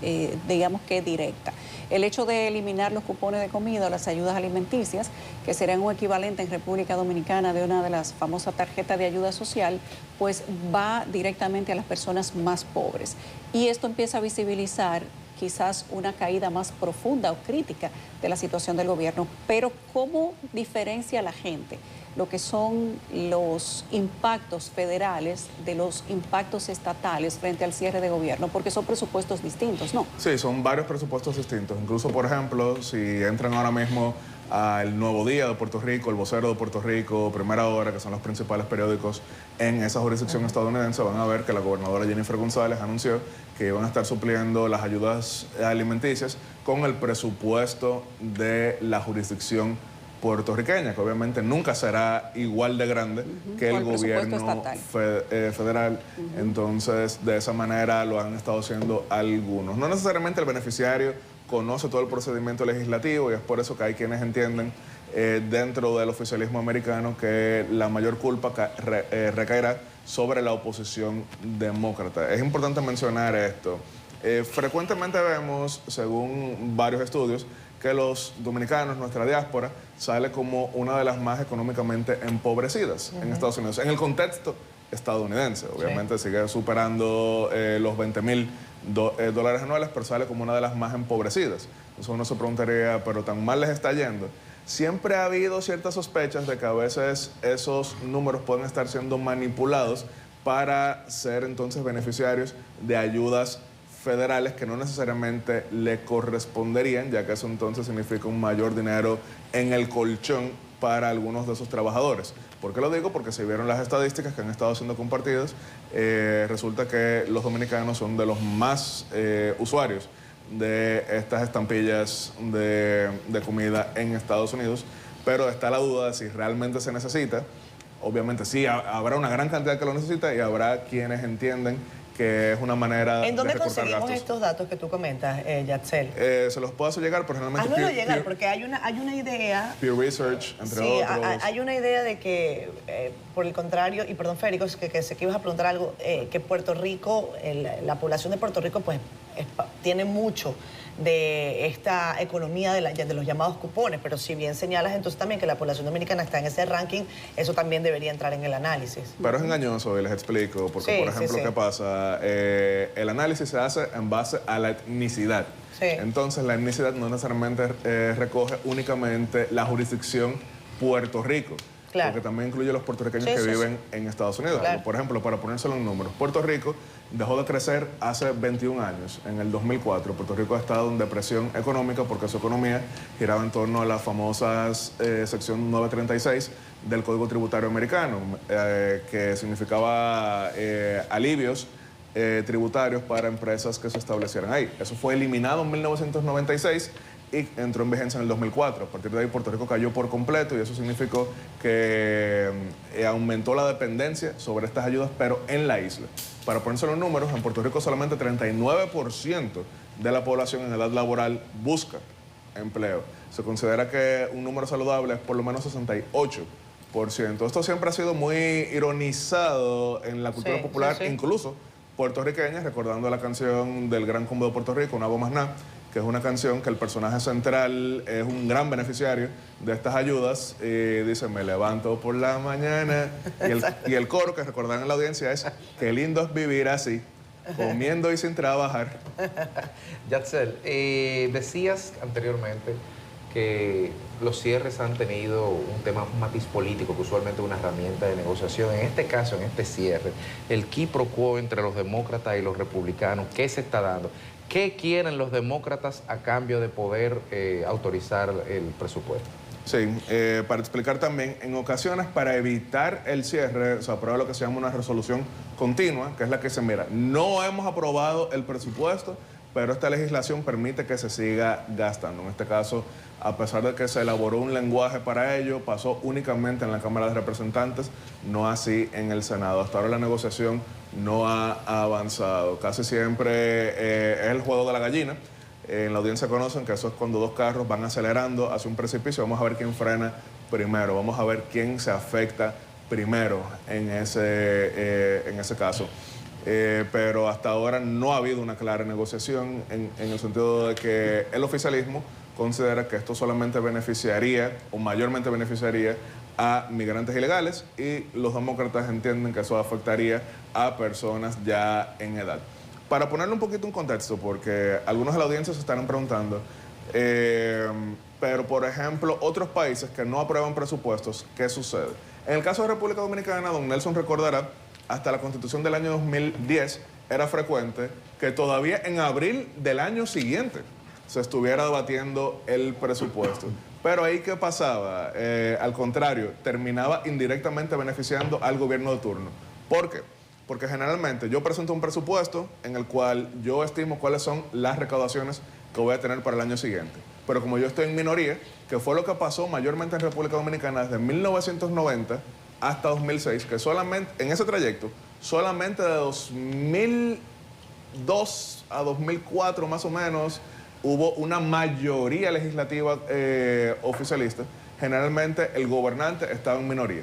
digamos que directa. El hecho de eliminar los cupones de comida o las ayudas alimenticias, que serían un equivalente en República Dominicana de una de las famosas tarjetas de ayuda social, pues va directamente a las personas más pobres. Y esto empieza a visibilizar quizás una caída más profunda o crítica de la situación del gobierno. Pero ¿cómo diferencia la gente lo que son los impactos federales de los impactos estatales frente al cierre de gobierno? Porque son presupuestos distintos, ¿no? Sí, son varios presupuestos distintos. Incluso, por ejemplo, si entran ahora mismo al Nuevo Día de Puerto Rico, el Vocero de Puerto Rico, Primera Hora, que son los principales periódicos en esa jurisdicción estadounidense, van a ver que la gobernadora Jennifer González anunció que iban a estar supliendo las ayudas alimenticias con el presupuesto de la jurisdicción puertorriqueña, que obviamente nunca será igual de grande que el gobierno federal. Entonces, de esa manera lo han estado haciendo algunos. No necesariamente el beneficiario conoce todo el procedimiento legislativo, y es por eso que hay quienes entienden dentro del oficialismo americano que la mayor culpa recaerá sobre la oposición demócrata. Es importante mencionar esto. Frecuentemente vemos, según varios estudios, que los dominicanos, nuestra diáspora, sale como una de las más económicamente empobrecidas en Estados Unidos, en el contexto estadounidense. Obviamente sigue superando los $20,000 anuales, pero sale como una de las más empobrecidas. Entonces uno se preguntaría, ¿pero tan mal les está yendo? Siempre ha habido ciertas sospechas de que a veces esos números pueden estar siendo manipulados para ser entonces beneficiarios de ayudas federales que no necesariamente le corresponderían, ya que eso entonces significa un mayor dinero en el colchón para algunos de esos trabajadores. ¿Por qué lo digo? Porque si vieron las estadísticas que han estado siendo compartidas, resulta que los dominicanos son de los más usuarios de estas estampillas de comida en Estados Unidos, pero está la duda de si realmente se necesita. Obviamente sí, habrá una gran cantidad que lo necesita y habrá quienes entienden que es una manera de recortar gastos. ¿En dónde conseguimos estos datos que tú comentas, Yatzel? Se los puedo hacer llegar, pero generalmente... Hazlo llegar, porque hay una idea... Pew Research, entre otros. Hay una idea de que, por el contrario, y perdón, Férico, que sé que ibas a preguntar algo, que Puerto Rico, la población de Puerto Rico, pues, tiene mucho de esta economía de los llamados cupones, pero si bien señalas entonces también que la población dominicana está en ese ranking, eso también debería entrar en el análisis. Pero es engañoso y les explico, porque por ejemplo, ¿qué pasa? El análisis se hace en base a la etnicidad. Entonces la etnicidad no necesariamente recoge únicamente la jurisdicción Puerto Rico. Claro. Porque también incluye los puertorriqueños que viven en Estados Unidos. Claro. Por ejemplo, para ponérselo en números, Puerto Rico dejó de crecer hace 21 años. En el 2004, Puerto Rico ha estado en depresión económica porque su economía giraba en torno a las famosas sección 936 del Código Tributario Americano, que significaba alivios tributarios para empresas que se establecieran ahí. Eso fue eliminado en 1996 y entró en vigencia en el 2004. A partir de ahí Puerto Rico cayó por completo y eso significó que aumentó la dependencia sobre estas ayudas, pero en la isla. Para ponerse los números, en Puerto Rico solamente 39% de la población en edad laboral busca empleo. Se considera que un número saludable es por lo menos 68%. Esto siempre ha sido muy ironizado en la cultura popular, incluso puertorriqueña, recordando la canción del Gran Combo de Puerto Rico, Una Más Ná, que es una canción que el personaje central es un gran beneficiario de estas ayudas, y dice, me levanto por la mañana, y el coro que recordarán en la audiencia es, qué lindo es vivir así, comiendo y sin trabajar. Yatzel, decías anteriormente que los cierres han tenido un matiz político, que usualmente es una herramienta de negociación. En este caso, en este cierre, el qui pro quo entre los demócratas y los republicanos, ¿qué se está dando? ¿Qué quieren los demócratas a cambio de poder autorizar el presupuesto? Sí, para explicar también, en ocasiones para evitar el cierre se aprueba lo que se llama una resolución continua, que es la que se mira, no hemos aprobado el presupuesto, pero esta legislación permite que se siga gastando. En este caso, a pesar de que se elaboró un lenguaje para ello, pasó únicamente en la Cámara de Representantes, no así en el Senado. Hasta ahora la negociación no ha avanzado. Casi siempre es el juego de la gallina. En la audiencia conocen que eso es cuando dos carros van acelerando hacia un precipicio. Vamos a ver quién frena primero, vamos a ver quién se afecta primero en ese caso. Pero hasta ahora no ha habido una clara negociación en el sentido de que el oficialismo considera que esto solamente beneficiaría o mayormente beneficiaría a migrantes ilegales y los demócratas entienden que eso afectaría a personas ya en edad. Para ponerle un poquito en contexto, porque algunos de la audiencia se estarán preguntando, pero por ejemplo, otros países que no aprueban presupuestos, ¿qué sucede? En el caso de República Dominicana, don Nelson recordará, hasta la Constitución del año 2010 era frecuente que todavía en abril del año siguiente se estuviera debatiendo el presupuesto. Pero ahí, ¿qué pasaba? Al contrario, terminaba indirectamente beneficiando al gobierno de turno. ¿Por qué? Porque generalmente yo presento un presupuesto en el cual yo estimo cuáles son las recaudaciones que voy a tener para el año siguiente. Pero como yo estoy en minoría, que fue lo que pasó mayormente en República Dominicana desde 1990 hasta 2006, que solamente, en ese trayecto, solamente de 2002 a 2004 más o menos, hubo una mayoría legislativa oficialista, generalmente el gobernante estaba en minoría.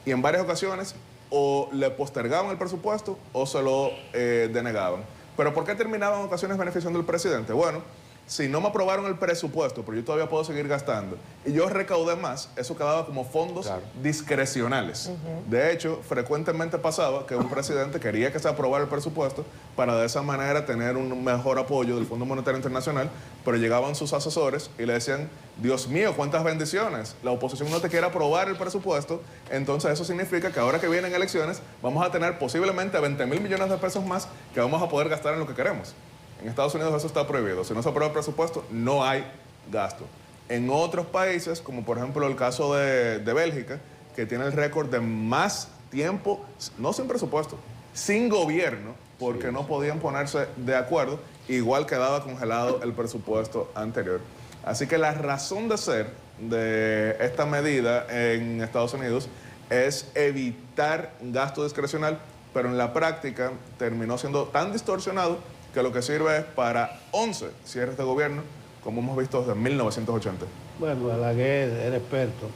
Y en varias ocasiones o le postergaban el presupuesto o se lo denegaban. ¿Pero por qué terminaban en ocasiones beneficiando al presidente? Bueno, si no me aprobaron el presupuesto, pero yo todavía puedo seguir gastando, y yo recaudé más, eso quedaba como fondos discrecionales. De hecho, frecuentemente pasaba que un presidente quería que se aprobara el presupuesto para de esa manera tener un mejor apoyo del Fondo Monetario Internacional, pero llegaban sus asesores y le decían, Dios mío, cuántas bendiciones, la oposición no te quiere aprobar el presupuesto, entonces eso significa que ahora que vienen elecciones vamos a tener posiblemente 20.000 millones de pesos más que vamos a poder gastar en lo que queremos. En Estados Unidos eso está prohibido. Si no se aprueba el presupuesto, no hay gasto. En otros países, como por ejemplo el caso de Bélgica, que tiene el récord de más tiempo, no sin presupuesto, sin gobierno, porque no podían ponerse de acuerdo, igual quedaba congelado el presupuesto anterior. Así que la razón de ser de esta medida en Estados Unidos es evitar gasto discrecional, pero en la práctica terminó siendo tan distorsionado que lo que sirve es para 11 cierres de gobierno, como hemos visto desde 1980. Bueno, Balaguer era experto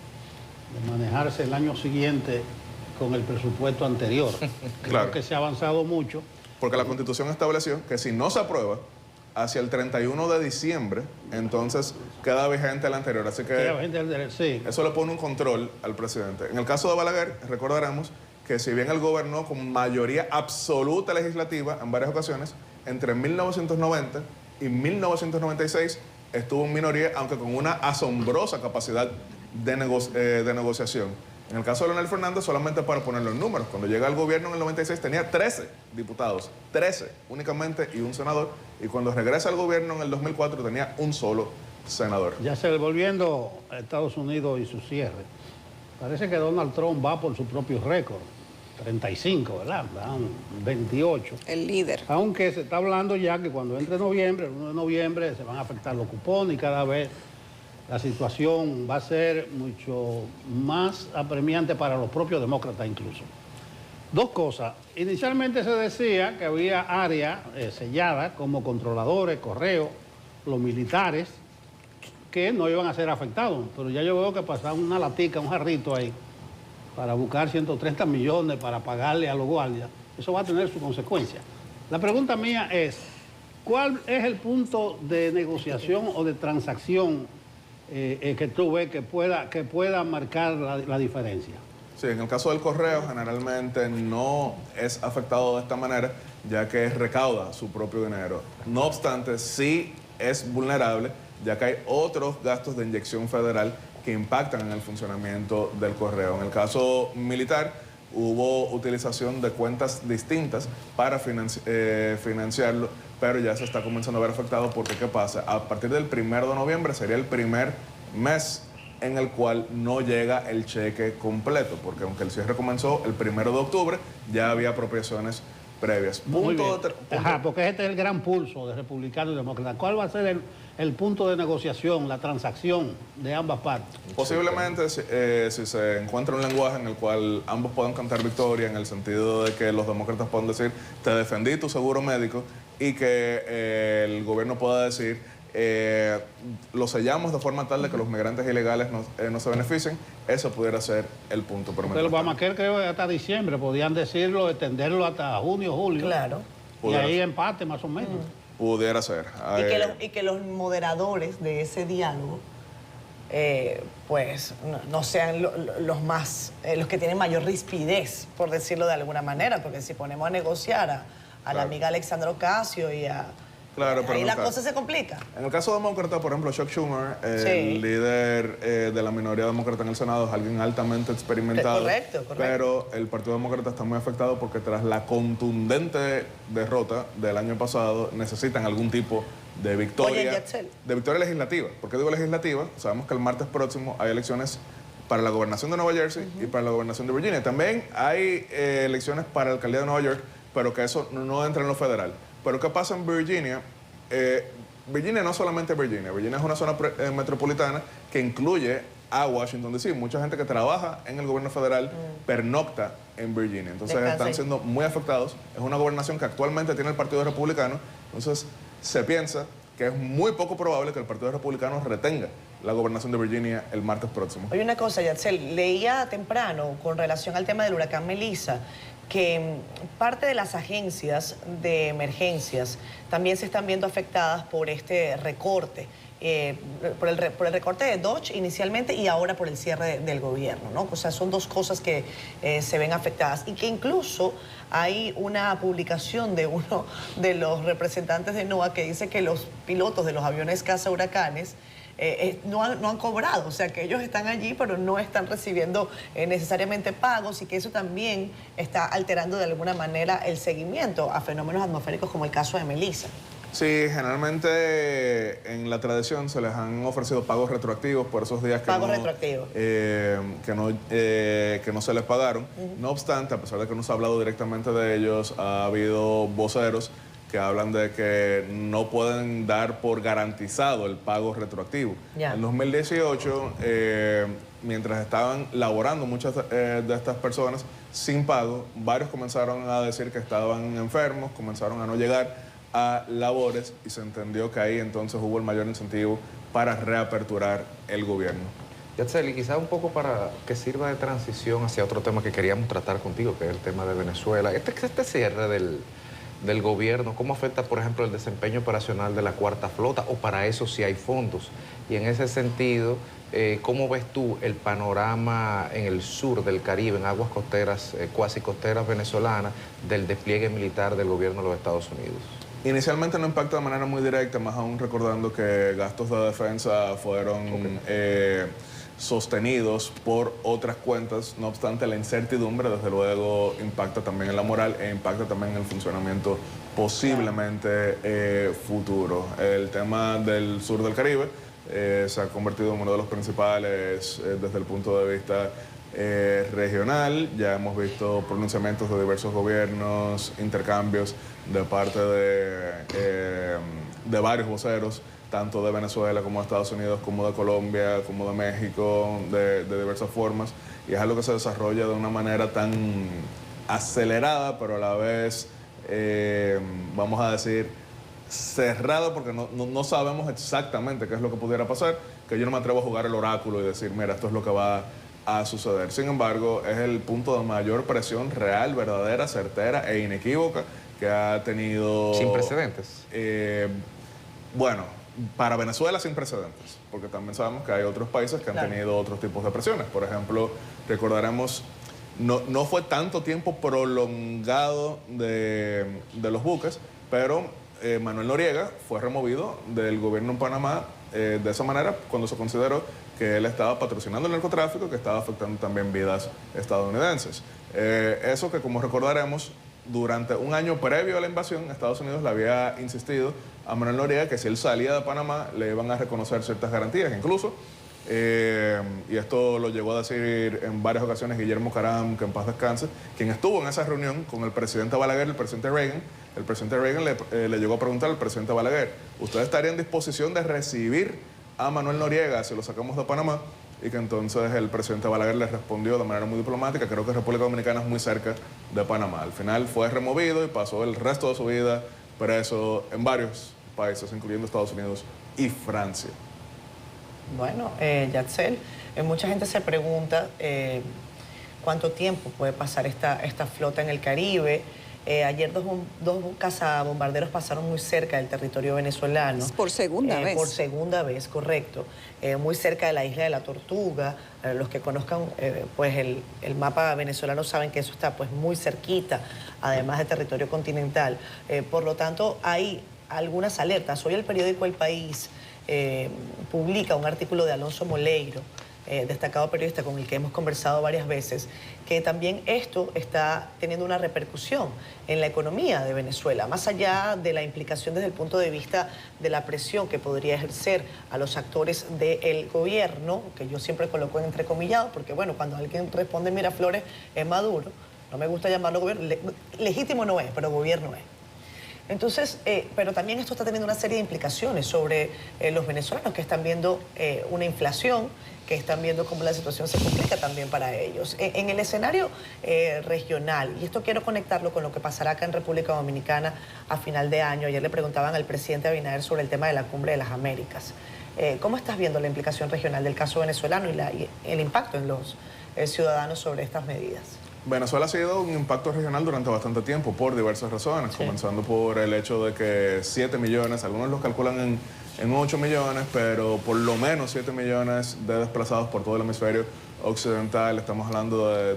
de manejarse el año siguiente con el presupuesto anterior. Creo que se ha avanzado mucho. Porque la Constitución estableció que si no se aprueba hacia el 31 de diciembre, entonces queda vigente el anterior. Así que sí, eso le pone un control al presidente. En el caso de Balaguer, recordaremos que si bien él gobernó con mayoría absoluta legislativa en varias ocasiones, entre 1990 y 1996 estuvo en minoría, aunque con una asombrosa capacidad de negociación. En el caso de Leonel Fernández, solamente para poner los números, cuando llega al gobierno en el 96 tenía 13 diputados, 13 únicamente y un senador, y cuando regresa al gobierno en el 2004 tenía un solo senador. Ya se volviendo a Estados Unidos y su cierre, parece que Donald Trump va por su propio récord. 35, ¿verdad? 28. El líder. Aunque se está hablando ya que cuando entre noviembre, el 1 de noviembre, se van a afectar los cupones y cada vez la situación va a ser mucho más apremiante para los propios demócratas incluso. Dos cosas. Inicialmente se decía que había áreas selladas como controladores, correos, los militares, que no iban a ser afectados. Pero ya yo veo que pasaron una latica, un jarrito ahí, para buscar 130 millones para pagarle a los guardias. Eso va a tener su consecuencia. La pregunta mía es, ¿cuál es el punto de negociación o de transacción que tú ves que pueda marcar la diferencia? Sí, en el caso del correo generalmente no es afectado de esta manera, ya que recauda su propio dinero. No obstante, sí es vulnerable, ya que hay otros gastos de inyección federal que impactan en el funcionamiento del correo. En el caso militar, hubo utilización de cuentas distintas para financiarlo, pero ya se está comenzando a ver afectado porque, ¿qué pasa? A partir del 1 de noviembre sería el primer mes en el cual no llega el cheque completo, porque aunque el cierre comenzó el 1 de octubre, ya había apropiaciones previas. Porque este es el gran pulso de republicanos y demócratas. ¿Cuál va a ser el punto de negociación, la transacción de ambas partes? Posiblemente si se encuentra un lenguaje en el cual ambos puedan cantar victoria, en el sentido de que los demócratas puedan decir, te defendí tu seguro médico, y que el gobierno pueda decir, lo sellamos de forma tal de que los migrantes ilegales no se beneficien, eso pudiera ser el punto. Pero el Obamacare creo que hasta diciembre, podían decirlo, extenderlo hasta junio, julio. Claro. Y ahí empate más o menos. Pudiera ser. Y que los moderadores de ese diálogo, pues, no sean los más, los que tienen mayor rispidez, por decirlo de alguna manera, porque si ponemos a negociar a la amiga Alexandra Ocasio y a... Claro, pero ahí la cosa se complica. En el caso demócrata, por ejemplo, Chuck Schumer, el líder de la minoría demócrata en el Senado, es alguien altamente experimentado. Correcto. Pero el Partido Demócrata está muy afectado porque tras la contundente derrota del año pasado, necesitan algún tipo de victoria. De victoria legislativa. ¿Por qué digo legislativa? Sabemos que el martes próximo hay elecciones para la gobernación de Nueva Jersey y para la gobernación de Virginia. También hay elecciones para la alcaldía de Nueva York, pero que eso no entra en lo federal. Pero ¿qué pasa en Virginia? Virginia no solamente Virginia es una zona metropolitana que incluye a Washington D.C. Mucha gente que trabaja en el gobierno federal pernocta en Virginia. Entonces están siendo muy afectados. Es una gobernación que actualmente tiene el Partido Republicano. Entonces se piensa que es muy poco probable que el Partido Republicano retenga la gobernación de Virginia el martes próximo. Oye, una cosa, Yatzel, leía temprano con relación al tema del huracán Melissa que parte de las agencias de emergencias también se están viendo afectadas por este recorte. Por el recorte de Dodge inicialmente y ahora por el cierre del gobierno, ¿no? O sea, son dos cosas que se ven afectadas y que incluso hay una publicación de uno de los representantes de NOAA que dice que los pilotos de los aviones caza huracanes no han cobrado, o sea que ellos están allí pero no están recibiendo necesariamente pagos y que eso también está alterando de alguna manera el seguimiento a fenómenos atmosféricos como el caso de Melissa. Sí, generalmente en la tradición se les han ofrecido pagos retroactivos por esos días que, que no se les pagaron. No obstante, a pesar de que no se ha hablado directamente de ellos, ha habido voceros que hablan de que no pueden dar por garantizado el pago retroactivo. En 2018, mientras estaban laborando muchas de estas personas sin pago, varios comenzaron a decir que estaban enfermos, comenzaron a no llegar a labores y se entendió que ahí entonces hubo el mayor incentivo para reaperturar el gobierno. Yatzel, y quizá un poco para que sirva de transición hacia otro tema que queríamos tratar contigo, que es el tema de Venezuela. Este cierre del gobierno, ¿cómo afecta, por ejemplo, el desempeño operacional de la Cuarta Flota? ¿O para eso sí hay fondos? Y en ese sentido, ¿cómo ves tú el panorama en el sur del Caribe, en aguas costeras, cuasi costeras venezolanas, del despliegue militar del gobierno de los Estados Unidos? Inicialmente no impacta de manera muy directa, más aún recordando que gastos de defensa fueron sostenidos por otras cuentas. No obstante, la incertidumbre desde luego impacta también en la moral e impacta también en el funcionamiento posiblemente futuro. El tema del sur del Caribe se ha convertido en uno de los principales desde el punto de vista regional. Ya hemos visto pronunciamientos de diversos gobiernos, intercambios de parte de varios voceros, tanto de Venezuela como de Estados Unidos, como de Colombia, como de México, de diversas formas. Y es algo que se desarrolla de una manera tan acelerada, pero a la vez, vamos a decir, cerrada, porque no sabemos exactamente qué es lo que pudiera pasar, que yo no me atrevo a jugar el oráculo y decir, mira, esto es lo que va a suceder. Sin embargo, es el punto de mayor presión real, verdadera, certera e inequívoca que ha tenido... Sin precedentes. Bueno, para Venezuela sin precedentes, porque también sabemos que hay otros países que han tenido otros tipos de presiones. Por ejemplo, recordaremos, no fue tanto tiempo prolongado de los buques, pero Manuel Noriega fue removido del gobierno en Panamá de esa manera cuando se consideró que él estaba patrocinando el narcotráfico, que estaba afectando también vidas estadounidenses. Eso que, como recordaremos, durante un año previo a la invasión, Estados Unidos le había insistido a Manuel Noriega que si él salía de Panamá le iban a reconocer ciertas garantías, incluso, y esto lo llegó a decir en varias ocasiones Guillermo Caram, que en paz descanse, quien estuvo en esa reunión con el presidente Balaguer y el presidente Reagan. El presidente Reagan le llegó a preguntar al presidente Balaguer, ¿usted estaría en disposición de recibir a Manuel Noriega si lo sacamos de Panamá? Y que entonces el presidente Balaguer le respondió de manera muy diplomática, creo que República Dominicana es muy cerca de Panamá. Al final fue removido y pasó el resto de su vida preso en varios países, incluyendo Estados Unidos y Francia. Bueno, Yatzel, mucha gente se pregunta cuánto tiempo puede pasar esta flota en el Caribe. Ayer dos cazabombarderos pasaron muy cerca del territorio venezolano. Por segunda vez. Por segunda vez, correcto. Muy cerca de la isla de la Tortuga. Los que conozcan pues el mapa venezolano saben que eso está pues muy cerquita, además de territorio continental. Por lo tanto, hay algunas alertas. Hoy el periódico El País publica un artículo de Alonso Moleiro, destacado periodista con el que hemos conversado varias veces, que también esto está teniendo una repercusión en la economía de Venezuela, más allá de la implicación desde el punto de vista de la presión que podría ejercer a los actores del gobierno, que yo siempre coloco en entrecomillado, porque bueno, cuando alguien responde Miraflores es Maduro, no me gusta llamarlo gobierno, legítimo no es, pero gobierno es. Entonces, pero también esto está teniendo una serie de implicaciones sobre los venezolanos que están viendo una inflación, que están viendo cómo la situación se complica también para ellos. En el escenario regional, y esto quiero conectarlo con lo que pasará acá en República Dominicana a final de año. Ayer le preguntaban al presidente Abinader sobre el tema de la Cumbre de las Américas. ¿Cómo estás viendo la implicación regional del caso venezolano y el impacto en los ciudadanos sobre estas medidas? Venezuela ha sido un impacto regional durante bastante tiempo por diversas razones, comenzando por el hecho de que 7 millones, algunos los calculan en 8 millones, pero por lo menos 7 millones de desplazados por todo el hemisferio occidental. Estamos hablando de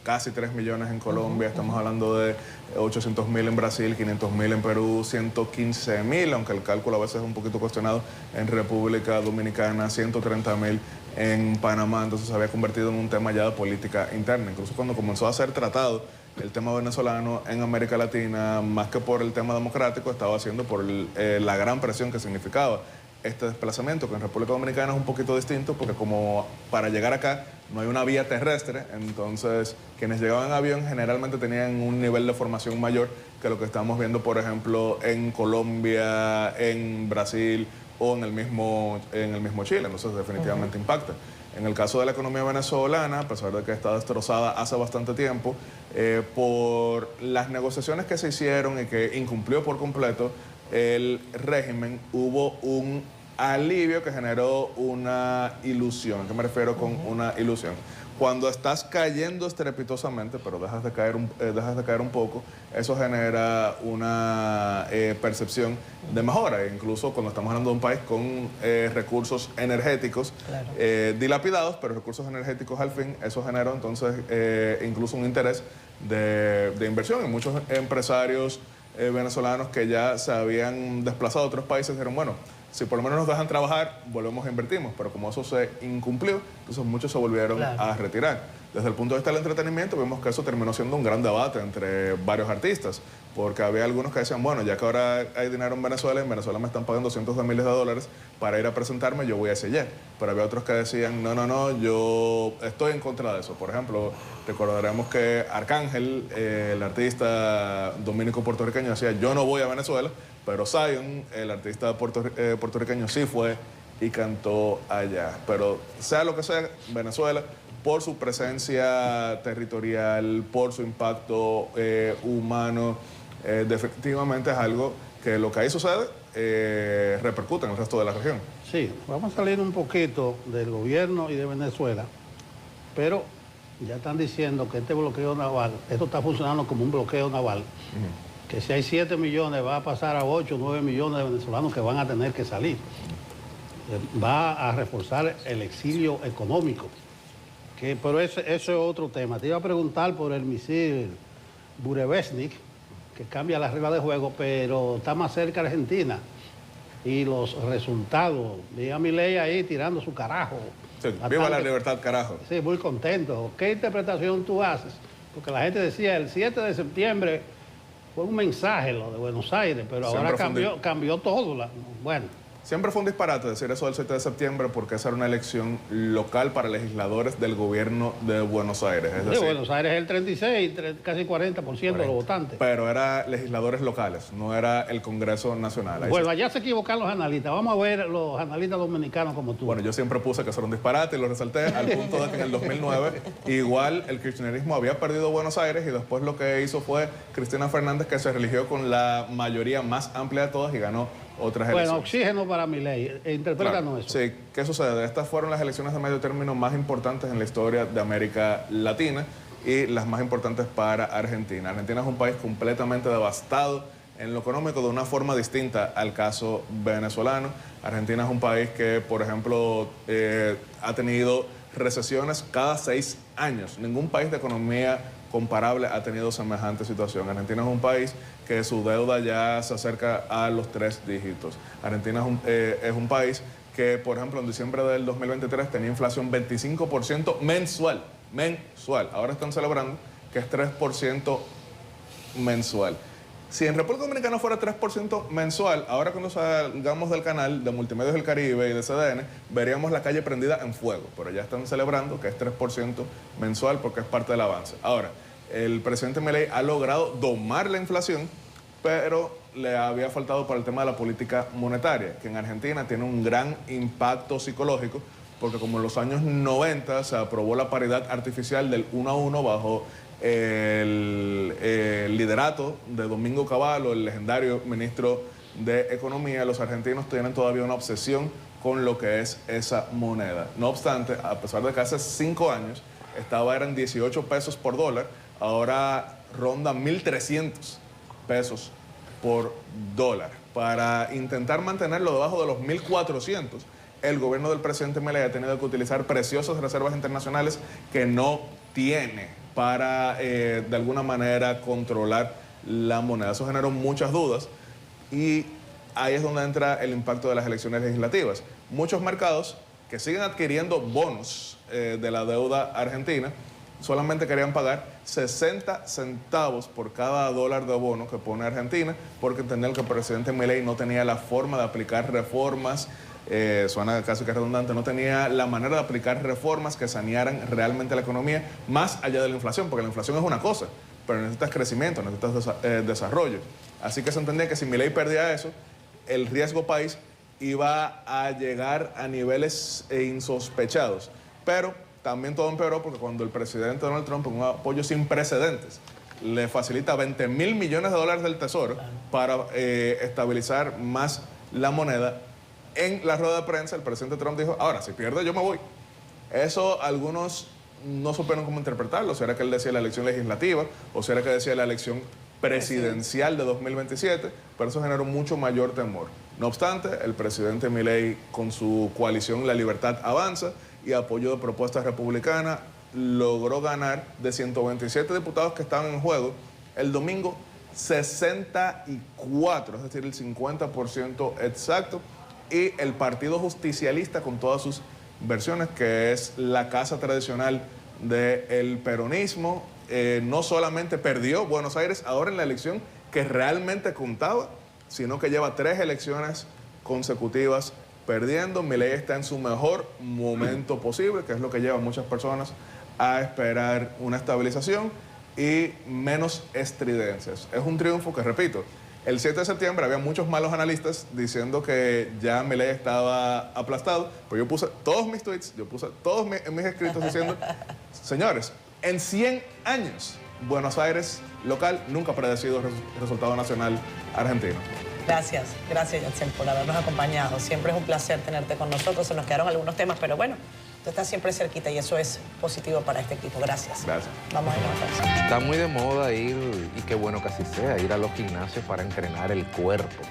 casi 3 millones en Colombia, estamos hablando de 800.000 en Brasil, 500.000 en Perú, 115.000, aunque el cálculo a veces es un poquito cuestionado, en República Dominicana, 130.000 en Panamá. Entonces se había convertido en un tema ya de política interna. Incluso cuando comenzó a ser tratado el tema venezolano en América Latina, más que por el tema democrático, estaba haciendo por la gran presión que significaba este desplazamiento, que en República Dominicana es un poquito distinto, porque como para llegar acá no hay una vía terrestre, entonces quienes llegaban en avión generalmente tenían un nivel de formación mayor que lo que estamos viendo, por ejemplo, en Colombia, en Brasil o en el mismo Chile. Entonces definitivamente impacta. En el caso de la economía venezolana, a pesar de que está destrozada hace bastante tiempo, por las negociaciones que se hicieron y que incumplió por completo el régimen, hubo un alivio que generó una ilusión. ¿A qué me refiero con una ilusión? Cuando estás cayendo estrepitosamente, pero dejas de caer un poco, eso genera una percepción de mejora. Incluso cuando estamos hablando de un país con recursos energéticos dilapidados, pero recursos energéticos al fin, eso generó entonces incluso un interés de inversión. Y muchos empresarios venezolanos que ya se habían desplazado a otros países dijeron, bueno, si por lo menos nos dejan trabajar, volvemos e invertimos. Pero como eso se incumplió, entonces muchos se volvieron a retirar. Desde el punto de vista del entretenimiento, vemos que eso terminó siendo un gran debate entre varios artistas, porque había algunos que decían, bueno, ya que ahora hay dinero en Venezuela me están pagando cientos de miles de dólares para ir a presentarme, yo voy a ese jet. Pero había otros que decían, no, yo estoy en contra de eso. Por ejemplo, recordaremos que Arcángel, el artista dominico-puertorriqueño, decía, yo no voy a Venezuela, pero Zion, el artista puertorriqueño, sí fue y cantó allá. Pero sea lo que sea, Venezuela, por su presencia territorial, por su impacto humano, definitivamente es algo que lo que ahí sucede repercute en el resto de la región. Sí, vamos a salir un poquito del gobierno y de Venezuela, pero ya están diciendo que este bloqueo naval, esto está funcionando como un bloqueo naval, que si hay 7 millones va a pasar a 8 o 9 millones de venezolanos que van a tener que salir. Va a reforzar el exilio económico. Pero eso es otro tema. Te iba a preguntar por el misil Burevestnik, que cambia las reglas de juego, pero está más cerca de Argentina. Y los resultados, vi a Milei ahí tirando su carajo. Sí, viva la libertad, carajo. Sí, muy contento. ¿Qué interpretación tú haces? Porque la gente decía, el 7 de septiembre fue un mensaje lo de Buenos Aires, pero ahora cambió todo. Bueno. Siempre fue un disparate decir eso del 7 de septiembre porque esa era una elección local para legisladores del gobierno de Buenos Aires. Es decir, Buenos Aires es el 36, casi 40% de los votantes. Pero era legisladores locales, no era el Congreso Nacional. Bueno, allá se equivocan los analistas. Vamos a ver los analistas dominicanos como tú. Bueno, yo siempre puse que eso era un disparate y lo resalté al punto de que en el 2009 igual el kirchnerismo había perdido Buenos Aires y después lo que hizo fue Cristina Fernández, que se religió con la mayoría más amplia de todas y ganó otras elecciones. Bueno, oxígeno para Milei. Interprétanos eso. Sí, ¿qué sucede? Estas fueron las elecciones de medio término más importantes en la historia de América Latina y las más importantes para Argentina. Argentina es un país completamente devastado en lo económico de una forma distinta al caso venezolano. Argentina es un país que, por ejemplo, ha tenido recesiones cada 6 años. Ningún país de economía comparable ha tenido semejante situación. Argentina es un país que su deuda ya se acerca a los 3 dígitos. Argentina es un país que, por ejemplo, en diciembre del 2023 tenía inflación 25% mensual. Ahora están celebrando que es 3% mensual. Si en República Dominicana fuera 3% mensual, ahora cuando salgamos del canal de Multimedios del Caribe y de CDN, veríamos la calle prendida en fuego. Pero ya están celebrando que es 3% mensual porque es parte del avance. Ahora, el presidente Milei ha logrado domar la inflación, pero le había faltado para el tema de la política monetaria, que en Argentina tiene un gran impacto psicológico, porque como en los años 90 se aprobó la paridad artificial del 1 a 1 bajo el liderato de Domingo Cavallo, el legendario ministro de Economía, los argentinos tienen todavía una obsesión con lo que es esa moneda. No obstante, a pesar de que hace 5 años eran 18 pesos por dólar, ahora ronda 1.300 pesos por dólar. Para intentar mantenerlo debajo de los 1.400, el gobierno del presidente Milei ha tenido que utilizar preciosas reservas internacionales que no tiene para, de alguna manera, controlar la moneda. Eso generó muchas dudas y ahí es donde entra el impacto de las elecciones legislativas. Muchos mercados que siguen adquiriendo bonos de la deuda argentina solamente querían pagar 60 centavos por cada dólar de bono que pone Argentina, porque entendían que el presidente Milei no tenía la forma de aplicar reformas, suena casi que redundante, no tenía la manera de aplicar reformas que sanearan realmente la economía, más allá de la inflación, porque la inflación es una cosa, pero necesitas crecimiento, necesitas desarrollo. Así que se entendía que si Milei perdía eso, el riesgo país iba a llegar a niveles insospechados. Pero también todo empeoró porque cuando el presidente Donald Trump, con un apoyo sin precedentes, le facilita 20.000 millones de dólares del Tesoro para estabilizar más la moneda, en la rueda de prensa el presidente Trump dijo, ahora, si pierde yo me voy. Eso algunos no supieron cómo interpretarlo, si era que él decía la elección legislativa o si era que decía la elección presidencial de 2027, pero eso generó mucho mayor temor. No obstante, el presidente Milei, con su coalición La Libertad Avanza y apoyo de propuestas republicanas, logró ganar de 127 diputados que estaban en juego el domingo 64, es decir, el 50% exacto, y el Partido Justicialista, con todas sus versiones, que es la casa tradicional del peronismo, no solamente perdió Buenos Aires ahora en la elección que realmente contaba, sino que lleva 3 elecciones consecutivas perdiendo. Milei está en su mejor momento posible, que es lo que lleva a muchas personas a esperar una estabilización y menos estridencias. Es un triunfo que, repito, el 7 de septiembre había muchos malos analistas diciendo que ya Milei estaba aplastado, pero yo puse todos mis tweets, yo puse todos mis escritos diciendo, señores, en 100 años, Buenos Aires local nunca ha predecido resultado nacional argentino. Gracias, Yatsel, por habernos acompañado. Siempre es un placer tenerte con nosotros. Se nos quedaron algunos temas, pero bueno, tú estás siempre cerquita y eso es positivo para este equipo. Gracias. Gracias. Vamos a ir a una pausa. Está muy de moda ir, y qué bueno que así sea, ir a los gimnasios para entrenar el cuerpo,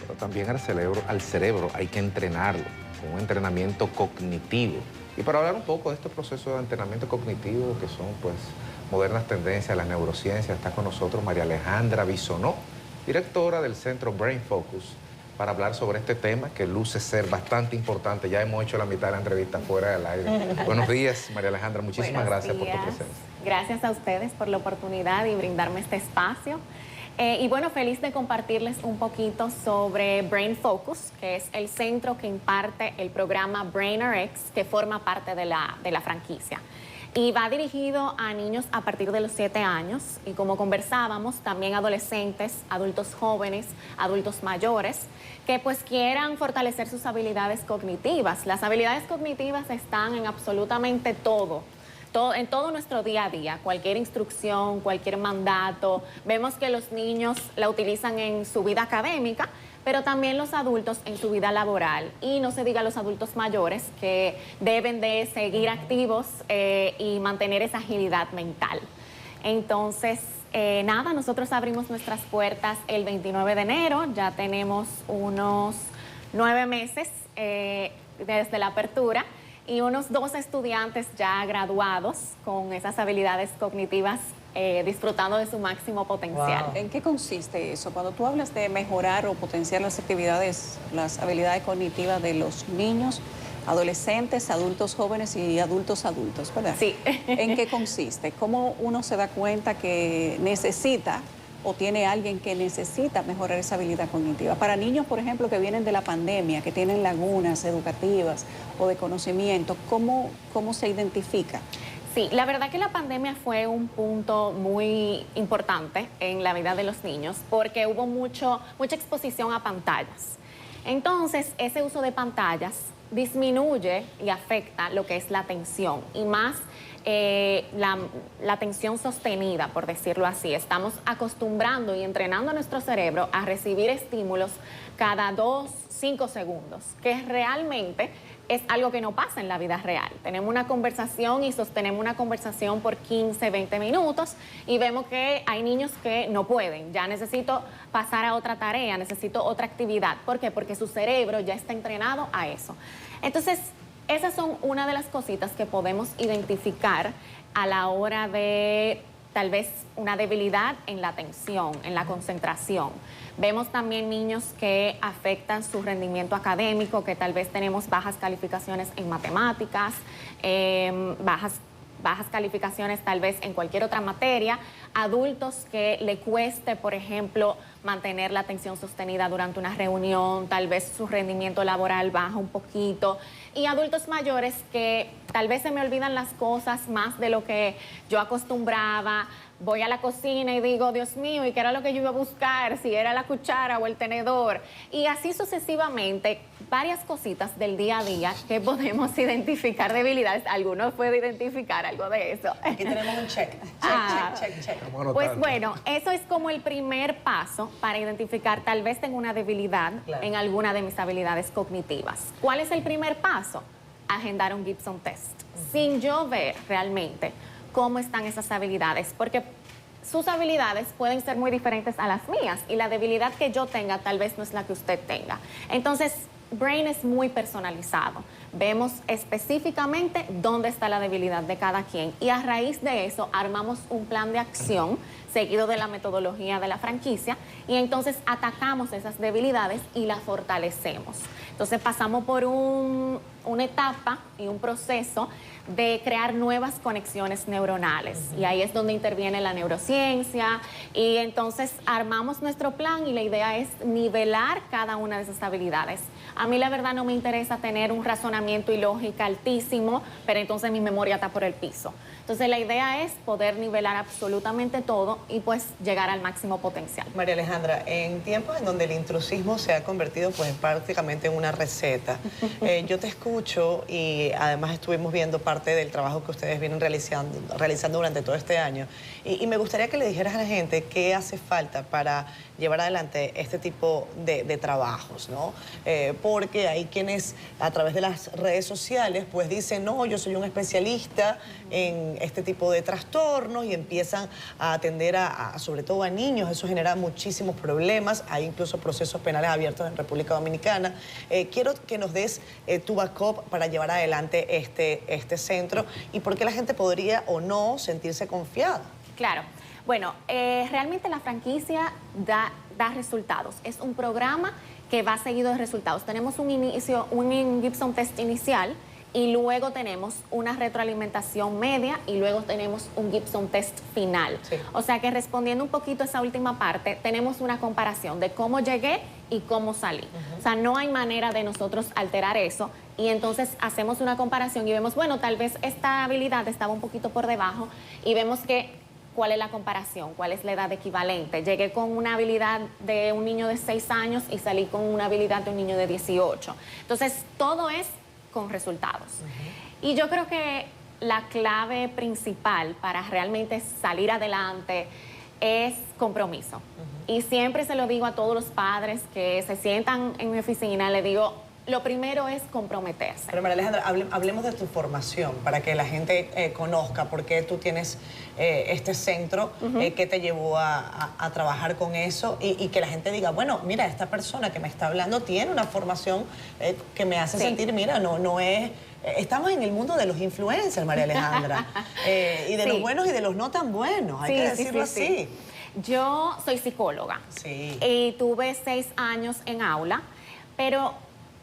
pero también al cerebro hay que entrenarlo, con un entrenamiento cognitivo. Y para hablar un poco de este proceso de entrenamiento cognitivo, que son pues modernas tendencias de la neurociencia, está con nosotros María Alejandra Bisonó, directora del Centro Brain Focus, para hablar sobre este tema que luce ser bastante importante. Ya hemos hecho la mitad de la entrevista fuera del aire. Buenos días, María Alejandra. Muchísimas gracias por tu presencia. Gracias a ustedes por la oportunidad y brindarme este espacio. Y bueno, feliz de compartirles un poquito sobre Brain Focus, que es el centro que imparte el programa BrainRx, que forma parte de la franquicia. Y va dirigido a niños a partir de los 7 años y, como conversábamos, también adolescentes, adultos jóvenes, adultos mayores, que pues quieran fortalecer sus habilidades cognitivas. Las habilidades cognitivas están en absolutamente todo, en todo nuestro día a día, cualquier instrucción, cualquier mandato. Vemos que los niños la utilizan en su vida académica, pero también los adultos en su vida laboral. Y no se diga los adultos mayores, que deben de seguir activos y mantener esa agilidad mental. Entonces, nada, nosotros abrimos nuestras puertas el 29 de enero, ya tenemos unos 9 meses desde la apertura y unos 2 estudiantes ya graduados con esas habilidades cognitivas disfrutando de su máximo potencial. Wow. ¿En qué consiste eso? Cuando tú hablas de mejorar o potenciar las actividades, las habilidades cognitivas de los niños, adolescentes, adultos jóvenes y adultos, ¿verdad? Sí. ¿En qué consiste? ¿Cómo uno se da cuenta que necesita o tiene alguien que necesita mejorar esa habilidad cognitiva? Para niños, por ejemplo, que vienen de la pandemia, que tienen lagunas educativas o de conocimiento, ¿cómo se identifica? Sí, la verdad que la pandemia fue un punto muy importante en la vida de los niños porque hubo mucha exposición a pantallas. Entonces, ese uso de pantallas disminuye y afecta lo que es la atención y más la atención sostenida, por decirlo así. Estamos acostumbrando y entrenando a nuestro cerebro a recibir estímulos cada 5 segundos, que realmente es algo que no pasa en la vida real. Tenemos una conversación y sostenemos una conversación por 15, 20 minutos y vemos que hay niños que no pueden. Ya necesito pasar a otra tarea, necesito otra actividad. ¿Por qué? Porque su cerebro ya está entrenado a eso. Entonces, esas son una de las cositas que podemos identificar a la hora de tal vez una debilidad en la atención, en la concentración. Vemos también niños que afectan su rendimiento académico, que tal vez tenemos bajas calificaciones en matemáticas, bajas calificaciones tal vez en cualquier otra materia, adultos que le cueste, por ejemplo, mantener la atención sostenida durante una reunión, tal vez su rendimiento laboral baja un poquito, y adultos mayores que tal vez se me olvidan las cosas más de lo que yo acostumbraba. Voy a la cocina y digo, Dios mío, ¿y qué era lo que yo iba a buscar? Si era la cuchara o el tenedor. Y así sucesivamente, varias cositas del día a día que podemos identificar debilidades. Algunos pueden identificar algo de eso. Aquí tenemos un check. Check. Pues bueno, eso es como el primer paso para identificar, tal vez tengo una debilidad en alguna de mis habilidades cognitivas. ¿Cuál es el primer paso? Agendar un Gibson Test. Sin yo ver realmente cómo están esas habilidades, porque sus habilidades pueden ser muy diferentes a las mías y la debilidad que yo tenga tal vez no es la que usted tenga. Entonces, Brain es muy personalizado. Vemos específicamente dónde está la debilidad de cada quien y a raíz de eso armamos un plan de acción seguido de la metodología de la franquicia y entonces atacamos esas debilidades y las fortalecemos. Entonces pasamos por una etapa y un proceso de crear nuevas conexiones neuronales y ahí es donde interviene la neurociencia y entonces armamos nuestro plan y la idea es nivelar cada una de esas habilidades. A mí la verdad no me interesa tener un razonamiento y lógica altísimo, pero entonces mi memoria está por el piso. Entonces la idea es poder nivelar absolutamente todo y pues llegar al máximo potencial. María Alejandra, en tiempos en donde el intrusismo se ha convertido pues prácticamente en una receta, yo te escucho y además estuvimos viendo parte del trabajo que ustedes vienen realizando durante todo este año y me gustaría que le dijeras a la gente qué hace falta para llevar adelante este tipo de trabajos, ¿no? Porque hay quienes a través de las redes sociales pues dicen, no, yo soy un especialista en este tipo de trastornos y empiezan a atender sobre todo a niños. Eso genera muchísimos problemas. Hay incluso procesos penales abiertos en República Dominicana. Quiero que nos des tu backup para llevar adelante este centro y por qué la gente podría o no sentirse confiada. Claro. Bueno, realmente la franquicia da resultados. Es un programa que va seguido de resultados. Tenemos un Gibson Test inicial y luego tenemos una retroalimentación media y luego tenemos un Gibson Test final. Sí. O sea que respondiendo un poquito a esa última parte, tenemos una comparación de cómo llegué y cómo salí. O sea, no hay manera de nosotros alterar eso y entonces hacemos una comparación y vemos, bueno, tal vez esta habilidad estaba un poquito por debajo y vemos que ¿cuál es la comparación? ¿Cuál es la edad equivalente? Llegué con una habilidad de un niño de 6 años y salí con una habilidad de un niño de 18. Entonces, todo es con resultados. Y yo creo que la clave principal para realmente salir adelante es compromiso. Y siempre se lo digo a todos los padres que se sientan en mi oficina, le digo, lo primero es comprometerse. Pero María Alejandra, hablemos de tu formación para que la gente conozca por qué tú tienes este centro, qué te llevó a trabajar con eso y que la gente diga, bueno, mira, esta persona que me está hablando tiene una formación que me hace sentir, mira, no es... Estamos en el mundo de los influencers, María Alejandra, y de los buenos y de los no tan buenos, hay que decirlo así. Yo soy psicóloga y tuve 6 años en aula, pero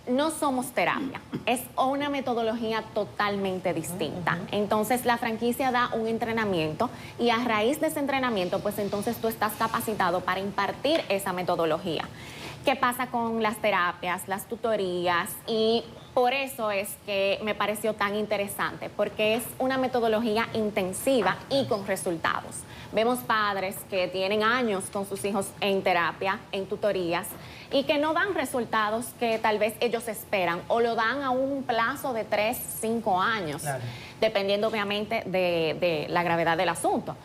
no somos terapia, es una metodología totalmente distinta. Entonces la franquicia da un entrenamiento y a raíz de ese entrenamiento, pues entonces tú estás capacitado para impartir esa metodología. ¿Qué pasa con las terapias, las tutorías y Por eso es que me pareció tan interesante, porque es una metodología intensiva y con resultados. Vemos padres que tienen años con sus hijos en terapia, en tutorías, y que no dan resultados que tal vez ellos esperan, o lo dan a un plazo de 3, 5 años, claro, dependiendo obviamente de la gravedad del asunto.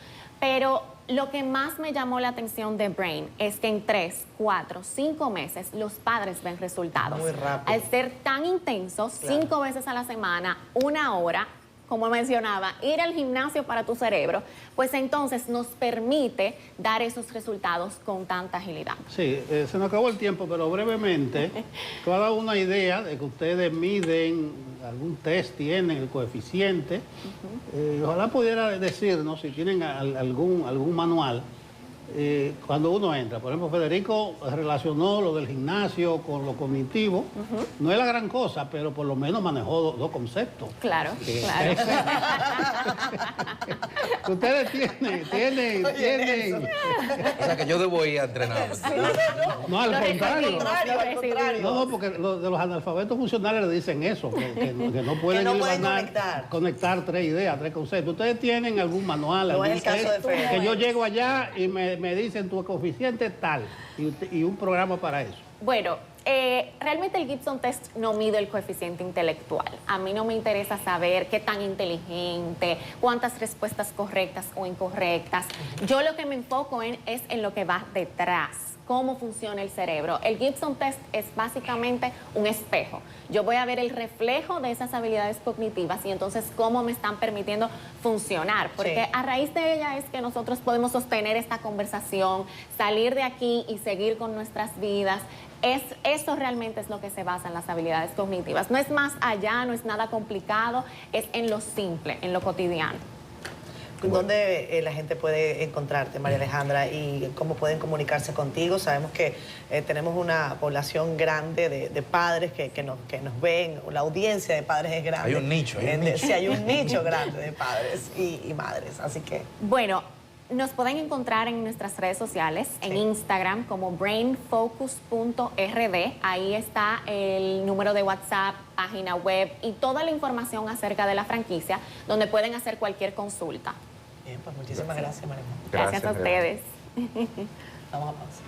Pero lo que más me llamó la atención de Brain es que en 3, 4, 5 meses los padres ven resultados. Muy rápido. Al ser tan intensos, claro, 5 veces a la semana, 1 hora, como mencionaba, ir al gimnasio para tu cerebro, pues entonces nos permite dar esos resultados con tanta agilidad. Sí, se nos acabó el tiemto, pero brevemente, tú has dado una idea de que ustedes miden, algún test tienen, el coeficiente. Ojalá pudiera decirnos si tienen algún manual. Cuando uno entra, por ejemplo, Federico relacionó lo del gimnasio con lo cognitivo. No es la gran cosa, pero por lo menos manejó dos conceptos. Claro, claro. Ustedes tienen. O sea, que yo debo ir a entrenar. Sí. No, al contrario. No, porque de los analfabetos funcionales le dicen eso, que no pueden, conectar 3 ideas, 3 conceptos. ¿Ustedes tienen algún manual, No algún es el caso de Fred. que yo llego allá y me dicen tu coeficiente tal y un programa para eso? Bueno, realmente el Gibson Test no mide el coeficiente intelectual. A mí no me interesa saber qué tan inteligente, cuántas respuestas correctas o incorrectas. Yo lo que me enfoco es en lo que va detrás, cómo funciona el cerebro. El Gibson Test es básicamente un espejo. Yo voy a ver el reflejo de esas habilidades cognitivas y entonces cómo me están permitiendo funcionar. Porque a raíz de ella es que nosotros podemos sostener esta conversación, salir de aquí y seguir con nuestras vidas. Eso realmente es lo que se basa en las habilidades cognitivas. No es más allá, no es nada complicado, es en lo simple, en lo cotidiano. ¿Dónde la gente puede encontrarte, María Alejandra, y cómo pueden comunicarse contigo? Sabemos que tenemos una población grande de padres que nos ven, la audiencia de padres es grande. Hay un nicho. Sí, hay un nicho grande de padres y madres, así que... Bueno, nos pueden encontrar en nuestras redes sociales, en Instagram como brainfocus.rd. Ahí está el número de WhatsApp, página web y toda la información acerca de la franquicia, donde pueden hacer cualquier consulta. Bien, pues muchísimas gracias, María. Gracias a ustedes. Vamos a pausa.